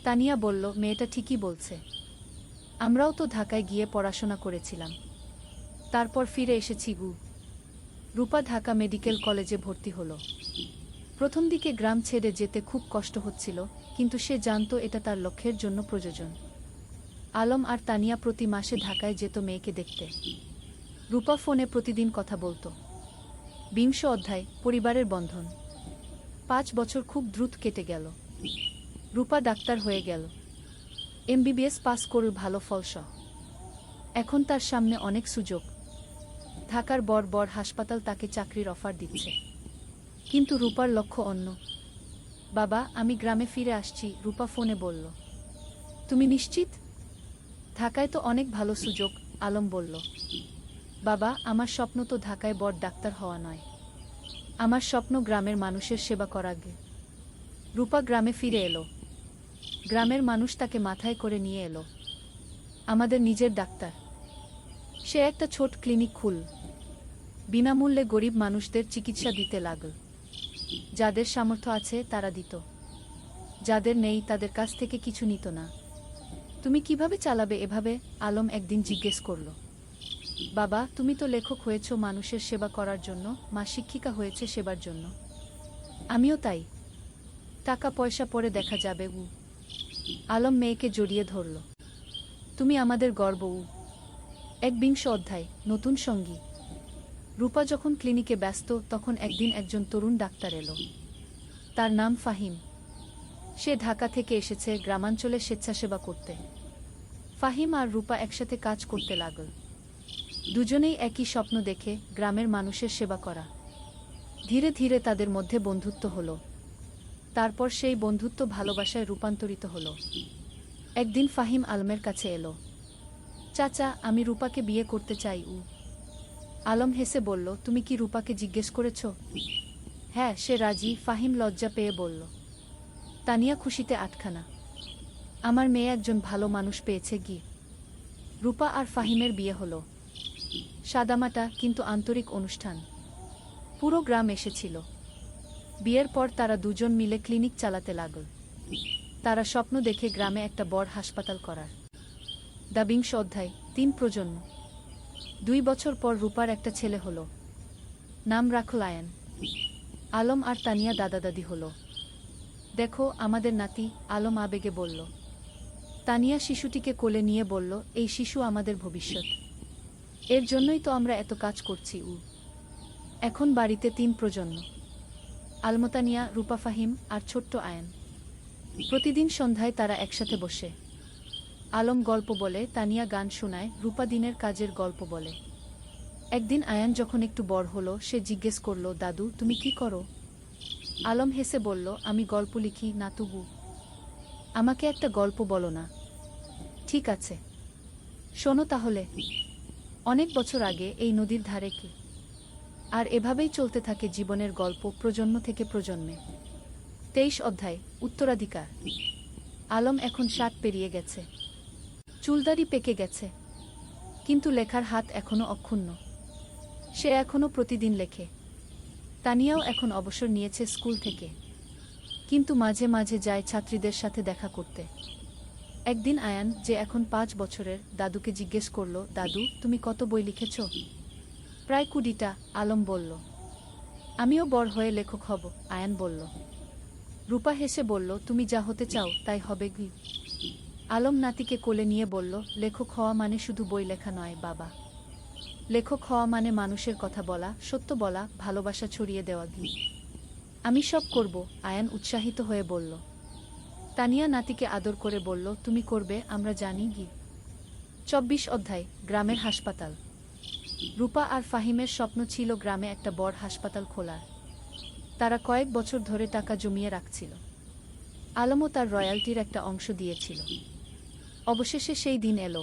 তানিয়া বলল, মেয়েটা ঠিকই বলছে। আমরাও তো ঢাকায় গিয়ে পড়াশোনা করেছিলাম, তারপর ফিরে এসেছি। রূপা ঢাকা মেডিকেল কলেজে ভর্তি হলো। প্রথম দিকে গ্রাম ছেড়ে যেতে খুব কষ্ট হচ্ছিল, কিন্তু সে জানত এটা তার লক্ষ্যের জন্য প্রয়োজন। আলম আর তানিয়া প্রতি মাসে ঢাকায় যেত মেয়েকে দেখতে। রূপা ফোনে প্রতিদিন কথা বলতো। 20 অধ্যায়, পরিবারের বন্ধন। 5 বছর খুব দ্রুত কেটে গেল। রূপা ডাক্তার হয়ে গেল, এমবিবিএস পাস করল ভালো ফলসহ। এখন তার সামনে অনেক সুযোগ। ঢাকার বড় বড় হাসপাতাল তাকে চাকরির অফার দিচ্ছে। কিন্তু রূপার লক্ষ্য অন্য। বাবা, আমি গ্রামে ফিরে আসছি, রূপা ফোনে বলল। তুমি নিশ্চিত? ঢাকায় তো অনেক ভালো সুযোগ, আলম বলল। বাবা, আমার স্বপ্ন তো ঢাকায় বড় ডাক্তার হওয়া নয়। আমার স্বপ্ন গ্রামের মানুষের সেবা করা। রূপা গ্রামে ফিরে এলো। গ্রামের মানুষ তাকে মাথায় করে নিয়ে এলো। আমাদের নিজের ডাক্তার। সে একটা ছোট ক্লিনিক খুল। বিনামূল্যে গরিব মানুষদের চিকিৎসা দিতে লাগল। যাদের সামর্থ্য আছে তারা দিত, যাদের নেই তাদের কাছ থেকে কিছু নিত না। তুমি কিভাবে চালাবে এভাবে? আলম একদিন জিজ্ঞেস করল। বাবা, তুমি তো লেখক হয়েছ মানুষের সেবা করার জন্য, মা শিক্ষিকা হয়েছে সেবার জন্য। আমিও তাই। টাকা পয়সা পরে দেখা যাবে। আলম মেয়েকে জড়িয়ে ধরল। তুমি আমাদের গর্ব। 21 অধ্যায়, নতুন সঙ্গী। রূপা যখন ক্লিনিকে ব্যস্ত, তখন একদিন একজন তরুণ ডাক্তার এলো। তার নাম ফাহিম। সে ঢাকা থেকে এসেছে গ্রামাঞ্চলে স্বেচ্ছাসেবা করতে। ফাহিম আর রূপা একসাথে কাজ করতে লাগল। দুজনেই একই স্বপ্ন দেখে, গ্রামের মানুষের সেবা করা। ধীরে ধীরে তাদের মধ্যে বন্ধুত্ব হলো। তারপর সেই বন্ধুত্ব ভালোবাসায় রূপান্তরিত হলো। একদিন ফাহিম আলমের কাছে এলো। চাচা, আমি রূপাকে বিয়ে করতে চাই। আলম হেসে বলল, তুমি কি রূপাকে জিজ্ঞেস করেছ? হ্যাঁ, সে রাজি, ফাহিম লজ্জা পেয়ে বলল। তানিয়া খুশিতে আটখানা। আমার মেয়ে একজন ভালো মানুষ পেয়েছে। রূপা আর ফাহিমের বিয়ে হলো। সাদামাটা কিন্তু আন্তরিক অনুষ্ঠান। পুরো গ্রাম এসেছিল। বিয়ের পর তারা দুজন মিলে ক্লিনিক চালাতে লাগল। তারা স্বপ্ন দেখে গ্রামে একটা বড় হাসপাতাল করার। 20 অধ্যায়, 3 প্রজন্ম। 2 বছর পর রূপার একটা ছেলে হলো। নাম রাখল আয়ান। আলম আর তানিয়া দাদা দাদি হলো। দেখো আমাদের নাতি, আলম আবেগে বলল। তানিয়া শিশুটিকে কোলে নিয়ে বলল, এই শিশু আমাদের ভবিষ্যৎ। এর জন্যই তো আমরা এত কাজ করছি। এখন বাড়িতে 3 প্রজন্ম। আলমতানিয়া, রূপা, ফাহিম আর ছোট্ট আয়ান। প্রতিদিন সন্ধ্যায় তারা একসাথে বসে। আলম গল্প বলে, তানিয়া গান শোনায়, রূপা দিনের কাজের গল্প বলে। একদিন আয়ান যখন একটু বড় হলো, সে জিজ্ঞেস করল, দাদু তুমি কি করো? আলম হেসে বলল, আমি গল্প লিখি, নাতুবু। আমাকে একটা গল্প বলো না? ঠিক আছে, শোনো তাহলে। অনেক বছর আগে এই নদীর ধারে কি। আর এভাবেই চলতে থাকে জীবনের গল্প, প্রজন্ম থেকে প্রজন্মে। 23 অধ্যায় উত্তরাধিকার। আলম এখন 60 পেরিয়ে গেছে। চুলদাড়ি পেকে গেছে, কিন্তু লেখার হাত এখনো অক্ষুণ্ণ। সে এখনো প্রতিদিন লেখে। তানিয়াও এখন অবসর নিয়েছে স্কুল থেকে, কিন্তু মাঝে মাঝে যায় ছাত্রীদের সাথে দেখা করতে। একদিন আয়ান, যে এখন 5 বছরের, দাদুকে জিজ্ঞেস করল, দাদু, তুমি কত বই লিখেছ? প্রায় 20টা, আলম বলল। আমিও বড় হয়ে লেখক হব, আয়ান বলল। রূপা হেসে বলল, তুমি যা হতে চাও তাই হবে গি। আলম নাতিকে কোলে নিয়ে বলল, লেখক হওয়া মানে শুধু বই লেখা নয় বাবা। লেখক হওয়া মানে মানুষের কথা বলা, সত্য বলা, ভালোবাসা ছড়িয়ে দেওয়া গি। আমি সব করব, আয়ান উৎসাহিত হয়ে বলল। তানিয়া নাতিকে আদর করে বলল, তুমি করবে, আমরা জানি গি। 24 অধ্যায় গ্রামের হাসপাতাল। রূপা আর ফাহিমের স্বপ্ন ছিল গ্রামে একটা বড় হাসপাতাল খোলার। তারা কয়েক বছর ধরে টাকা জমিয়ে রাখছিল। আলমও তার রয়্যালটির একটা অংশ দিয়েছিল। অবশেষে সেই দিন এলো।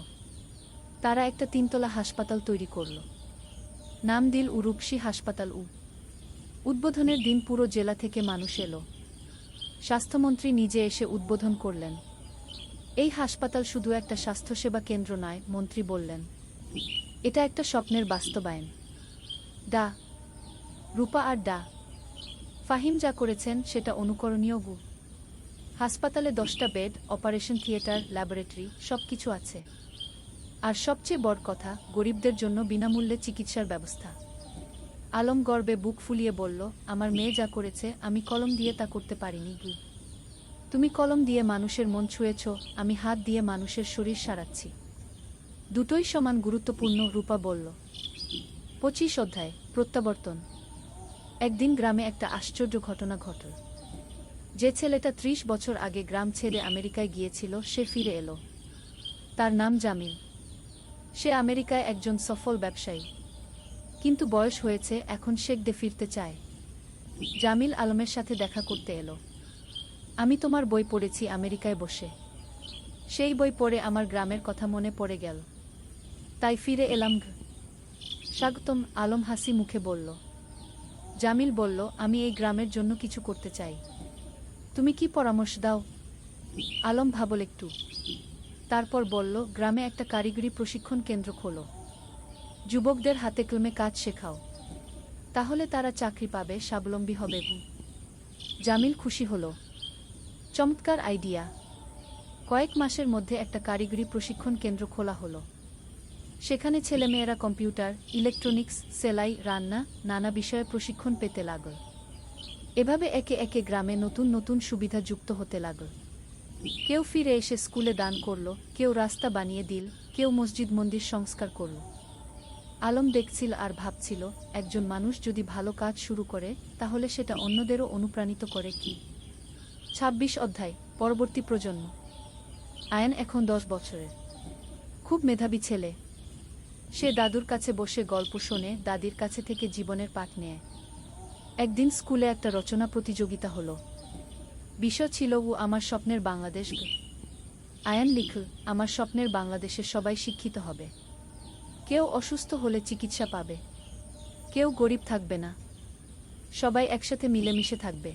তারা একটা 3তলা হাসপাতাল তৈরি করল। নাম দিল রূপসী হাসপাতাল। উদ্বোধনের দিন পুরো জেলা থেকে মানুষ এলো। স্বাস্থ্যমন্ত্রী নিজে এসে উদ্বোধন করলেন। এই হাসপাতাল শুধু একটা স্বাস্থ্যসেবা কেন্দ্র নয়, মন্ত্রী বললেন, এটা একটা স্বপ্নের বাস্তবায়ন। ডা রূপা আর ডা ফাহিম যা করেছেন সেটা অনুকরণীয় গু। হাসপাতালে 10টা বেড, অপারেশন থিয়েটার, ল্যাবরেটরি, সবকিছু আছে। আর সবচেয়ে বড় কথা, গরিবদের জন্য বিনামূল্যে চিকিৎসার ব্যবস্থা। আলম গর্বে বুক ফুলিয়ে বলল, আমার মেয়ে যা করেছে আমি কলম দিয়ে তা করতে পারিনি গি। তুমি কলম দিয়ে মানুষের মন ছুঁয়েছ, আমি হাত দিয়ে মানুষের শরীর সারাচ্ছি। দুটোই সমান গুরুত্বপূর্ণ, রূপা বলল। 25 অধ্যায় প্রত্যাবর্তন। একদিন গ্রামে একটা আশ্চর্য ঘটনা ঘটল। যে ছেলেটা 30 বছর আগে গ্রাম ছেড়ে আমেরিকায় গিয়েছিল সে ফিরে এলো। তার নাম জামিল। সে আমেরিকায় একজন সফল ব্যবসায়ী, কিন্তু বয়স হয়েছে, এখন শেখদে ফিরতে চায়। জামিল আলমের সাথে দেখা করতে এলো। আমি তোমার বই পড়েছি আমেরিকায় বসে। সেই বই পড়ে আমার গ্রামের কথা মনে পড়ে গেল, তাই ফিরে এলাম। স্বাগতম, আলম হাসি মুখে বলল। জামিল বলল, আমি এই গ্রামের জন্য কিছু করতে চাই। তুমি কি পরামর্শ দাও? আলম ভাবল একটু, তারপর বলল, গ্রামে একটা কারিগরি প্রশিক্ষণ কেন্দ্র খোলো। যুবকদের হাতে কলমে কাজ শেখাও, তাহলে তারা চাকরি পাবে, স্বাবলম্বী হবে। জামিল খুশি হল। চমৎকার আইডিয়া। কয়েক মাসের মধ্যে একটা কারিগরি প্রশিক্ষণ কেন্দ্র খোলা হলো। সেখানে ছেলেমেয়েরা কম্পিউটার, ইলেকট্রনিক্স, সেলাই, রান্না, নানা বিষয়ে প্রশিক্ষণ পেতে লাগল। এভাবে একে একে গ্রামে নতুন নতুন সুবিধা যুক্ত হতে লাগল। কেউ ফিরে এসে স্কুলে দান করল, কেউ রাস্তা বানিয়ে দিল, কেউ মসজিদ মন্দির সংস্কার করল। আলম দেখছিল আর ভাবছিল, একজন মানুষ যদি ভালো কাজ শুরু করে তাহলে সেটা অন্যদেরও অনুপ্রাণিত করে কি। 26 অধ্যায় পরবর্তী প্রজন্ম। আয়ান এখন 10 বছরের, খুব মেধাবী ছেলে। সে দাদুর কাছে বসে গল্প শোনে, দাদির কাছে থেকে জীবনের পাঠ নেয়। একদিন স্কুলে একটা রচনা প্রতিযোগিতা হলো। বিষয় ছিল আমার স্বপ্নের বাংলাদেশ। আয়ান লিখল, আমার স্বপ্নের বাংলাদেশে সবাই শিক্ষিত হবে। কেউ অসুস্থ হলে চিকিৎসা পাবে, কেউ গরিব থাকবে না, সবাই একসাথে মিলেমিশে থাকবে।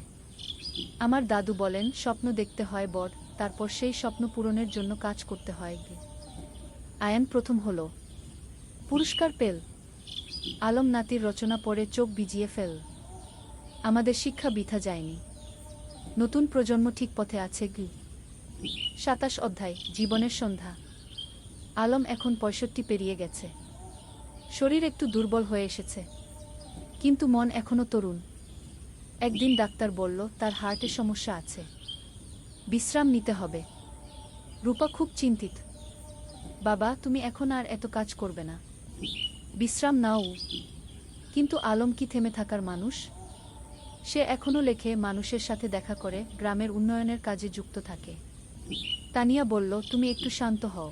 আমার দাদু বলেন, স্বপ্ন দেখতে হয় বড়, তারপর সেই স্বপ্ন পূরণের জন্য কাজ করতে হয়। আয়ান প্রথম হলো, পুরস্কার পেল। আলম নাতির রচনা পড়ে চোখ ভিজিয়ে ফেল। আমাদের শিক্ষা বৃথা যায়নি, নতুন প্রজন্ম ঠিক পথে আছে। 27 অধ্যায় জীবনের সন্ধ্যা। আলম এখন 65 পেরিয়ে গেছে। শরীর একটু দুর্বল হয়ে এসেছে, কিন্তু মন এখনো তরুণ। একদিন ডাক্তার বলল, তার হার্টে সমস্যা আছে, বিশ্রাম নিতে হবে। রূপা খুব চিন্তিত। বাবা, তুমি এখন আর এত কাজ করবে না, বিশ্রাম নাও। কিন্তু আলম কি থেমে থাকার মানুষ? সে এখনো লেখে, মানুষের সাথে দেখা করে, গ্রামের উন্নয়নের কাজে যুক্ত থাকে। তানিয়া বলল, তুমি একটু শান্ত হও।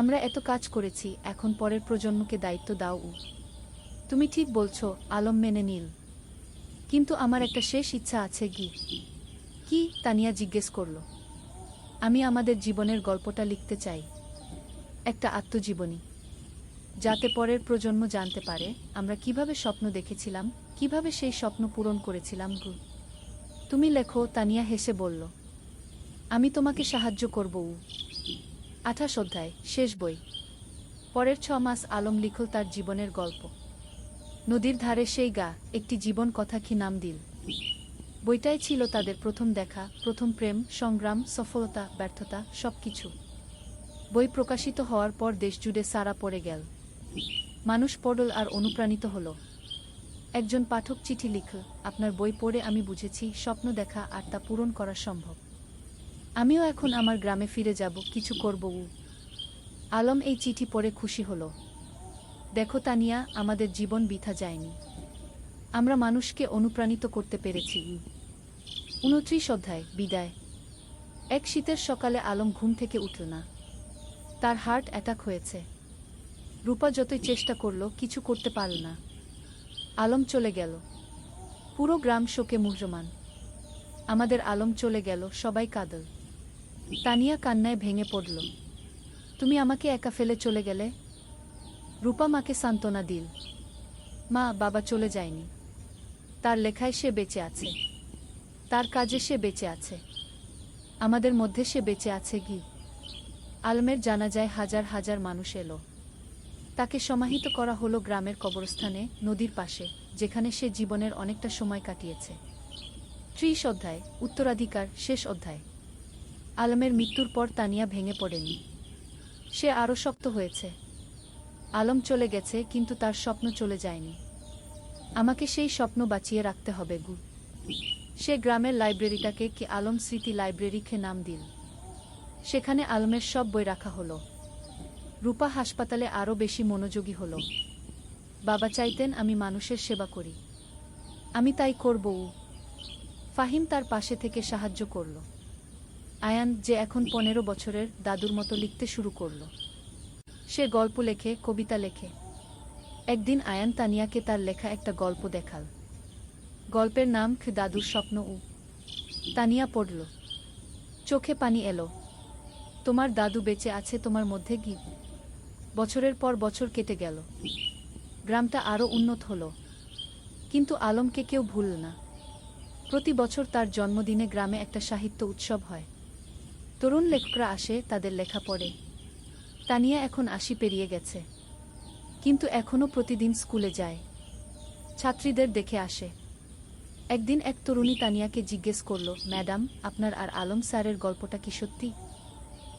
আমরা এত কাজ করেছি, এখন পরের প্রজন্মকে দায়িত্ব দাও। তুমি ঠিক বলছো, আলম মেনে নিল। কিন্তু আমার একটা শেষ ইচ্ছা আছে। কি? তানিয়া জিজ্ঞেস করল। আমি আমাদের জীবনের গল্পটা লিখতে চাই, একটা আত্মজীবনী, যাতে পরের প্রজন্ম জানতে পারে আমরা কিভাবে স্বপ্ন দেখেছিলাম, কিভাবে সেই স্বপ্ন পূরণ করেছিলাম। তুমি লেখো, তানিয়া হেসে বলল। আমি তোমাকে সাহায্য করব। 28 অধ্যায়, শেষ বই। পরের 6 মাস আলম লিখল তার জীবনের গল্প। নদীর ধারে সেই গা, একটি জীবন কথা কি নাম দিল। বইটাই ছিল তাদের প্রথম দেখা, প্রথম প্রেম, সংগ্রাম, সফলতা, ব্যর্থতা, সবকিছু। বই প্রকাশিত হওয়ার পর দেশজুড়ে সাড়া পড়ে গেল। মানুষ পড়ল আর অনুপ্রাণিত হল। একজন পাঠক চিঠি লিখল, আপনার বই পড়ে আমি বুঝেছি স্বপ্ন দেখা আর তা পূরণ করা সম্ভব। আমিও এখন আমার গ্রামে ফিরে যাব, কিছু করব। আলম এই চিঠি পড়ে খুশি হল। দেখো তানিয়া, আমাদের জীবন বৃথা যায়নি। আমরা মানুষকে অনুপ্রাণিত করতে পেরেছি। 29 অধ্যায়, বিদায়। এক শীতের সকালে আলম ঘুম থেকে উঠল না। তার হার্ট অ্যাটাক হয়েছে। রূপা যতই চেষ্টা করল, কিছু করতে পারল না। আলম চলে গেল। পুরো গ্রাম শোকে মুহ্যমান। আমাদের আলম চলে গেল, সবাই কাঁদল। তানিয়া কান্নায় ভেঙে পড়ল। তুমি আমাকে একা ফেলে চলে গেলে। রূপা মাকে সান্ত্বনা দিল। মা, বাবা চলে যায়নি। তার লেখায় সে বেঁচে আছে। তার কাজে সে বেঁচে আছে। আমাদের মধ্যে সে বেঁচে আছে। কি আলমের জানাজায় হাজার হাজার মানুষ এলো। তাকে সমাহিত করা হলো গ্রামের কবরস্থানে, নদীর পাশে, যেখানে সে জীবনের অনেকটা সময় কাটিয়েছে। 30 অধ্যায়, উত্তরাধিকার, শেষ অধ্যায়। আলমের মৃত্যুর পর তানিয়া ভেঙে পড়েনি। সে আরও শক্ত হয়েছে। আলম চলে গেছে, কিন্তু তার স্বপ্ন চলে যায়নি। আমাকে সেই স্বপ্ন বাঁচিয়ে রাখতে হবে। সে গ্রামের লাইব্রেরিটাকে কি আলম স্মৃতি লাইব্রেরিকে নাম দিল। সেখানে আলমের সব বই রাখা হলো। রূপা হাসপাতালে আরও বেশি মনোযোগী হল। বাবা চাইতেন আমি মানুষের সেবা করি। আমি তাই করব। ফাহিম তার পাশে থেকে সাহায্য করল। আয়ান, যে এখন 15 বছরের, দাদুর মতো লিখতে শুরু করল। সে গল্প লেখে, কবিতা লেখে। একদিন আয়ান তানিয়াকে তার লেখা একটা গল্প দেখাল। গল্পের নাম দাদুর স্বপ্ন। তানিয়া পড়ল। চোখে পানি এলো। তোমার দাদু বেঁচে আছে তোমার মধ্যে। বছরের পর বছর কেটে গেল। গ্রামটা আরও উন্নত হল। কিন্তু আলমকে কেউ ভুলল না। প্রতি বছর তার জন্মদিনে গ্রামে একটা সাহিত্য উৎসব হয়। তরুণ লেখকরা আসে, তাদের লেখা পড়ে। তানিয়া এখন 80 পেরিয়ে গেছে, কিন্তু এখনও প্রতিদিন স্কুলে যায়। ছাত্রীদের দেখে আসে। একদিন এক তরুণী তানিয়াকে জিজ্ঞেস করল, ম্যাডাম, আপনার আর আলম স্যারের গল্পটা কি সত্যি?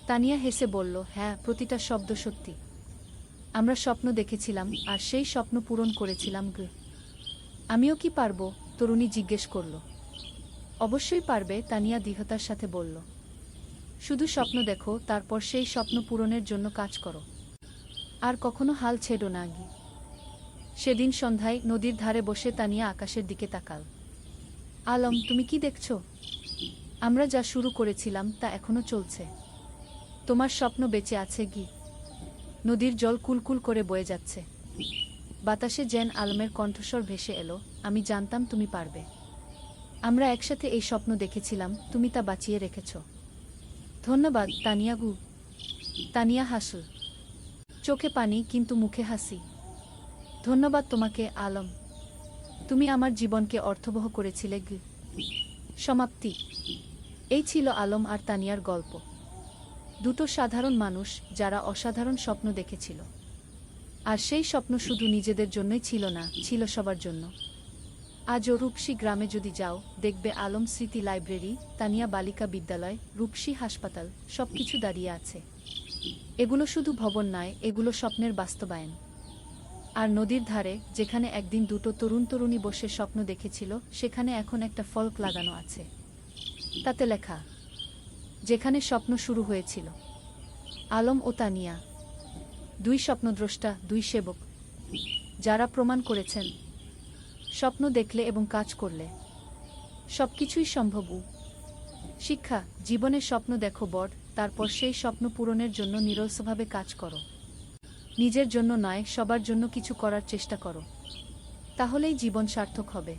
তানিয়া হেসে বলল, হ্যাঁ, প্রতিটা শব্দ সত্যি। আমরা স্বপ্ন দেখেছিলাম, আর সেই স্বপ্ন পূরণ করেছিলাম। আমিও কি পারবো? তরুণী জিজ্ঞেস করল। অবশ্যই পারবে, তানিয়া দৃঢ়তার সাথে বলল। শুধু স্বপ্ন দেখো, তারপর সেই স্বপ্ন পূরণের জন্য কাজ করো। আর কখনো হাল ছেড়ো না। সেদিন সন্ধ্যায় নদীর ধারে বসে তানিয়া আকাশের দিকে তাকাল। আলম, তুমি কি দেখছো? আমরা যা শুরু করেছিলাম তা এখনো চলছে। তোমার স্বপ্ন বেঁচে আছে। নদীর জল কুলকুল করে বয়ে যাচ্ছে। বাতাসে যেন আলমের কণ্ঠস্বর ভেসে এলো, আমি জানতাম তুমি পারবে। আমরা একসাথে এই স্বপ্ন দেখেছিলাম, তুমি তা বাঁচিয়ে রেখেছ। ধন্যবাদ তানিয়া। তানিয়া হাসল। চোখে পানি, কিন্তু মুখে হাসি। ধন্যবাদ তোমাকে আলম। তুমি আমার জীবনকে অর্থবহ করেছিলে। সমাপ্তি। এই ছিল আলম আর তানিয়ার গল্প। দুটো সাধারণ মানুষ, যারা অসাধারণ স্বপ্ন দেখেছিল। আর সেই স্বপ্ন শুধু নিজেদের জন্যই ছিল না, ছিল সবার জন্য। আজও রূপসী গ্রামে যদি যাও, দেখবে আলম স্মৃতি লাইব্রেরি, তানিয়া বালিকা বিদ্যালয়, রূপসী হাসপাতাল, সবকিছু দাঁড়িয়ে আছে। এগুলো শুধু ভবন নয়, এগুলো স্বপ্নের বাস্তবায়ন। আর নদীর ধারে, যেখানে একদিন দুটো তরুণী বসে স্বপ্ন দেখেছিল, সেখানে এখন একটা ফলক লাগানো আছে। তাতে লেখা, যেখানে স্বপ্ন শুরু হয়েছিল। আলম ও তানিয়া, দুই স্বপ্নদ্রষ্টা, দুই সেবক, যারা প্রমাণ করেছেন স্বপ্ন দেখলে এবং কাজ করলে সবকিছুই সম্ভব। শিক্ষা, জীবনে স্বপ্ন দেখো বড়, তারপর সেই স্বপ্ন পূরণের জন্য নিরলসভাবে কাজ করো। নিজের জন্য নয়, সবার জন্য কিছু করার চেষ্টা করো। তাহলেই জীবন সার্থক হবে।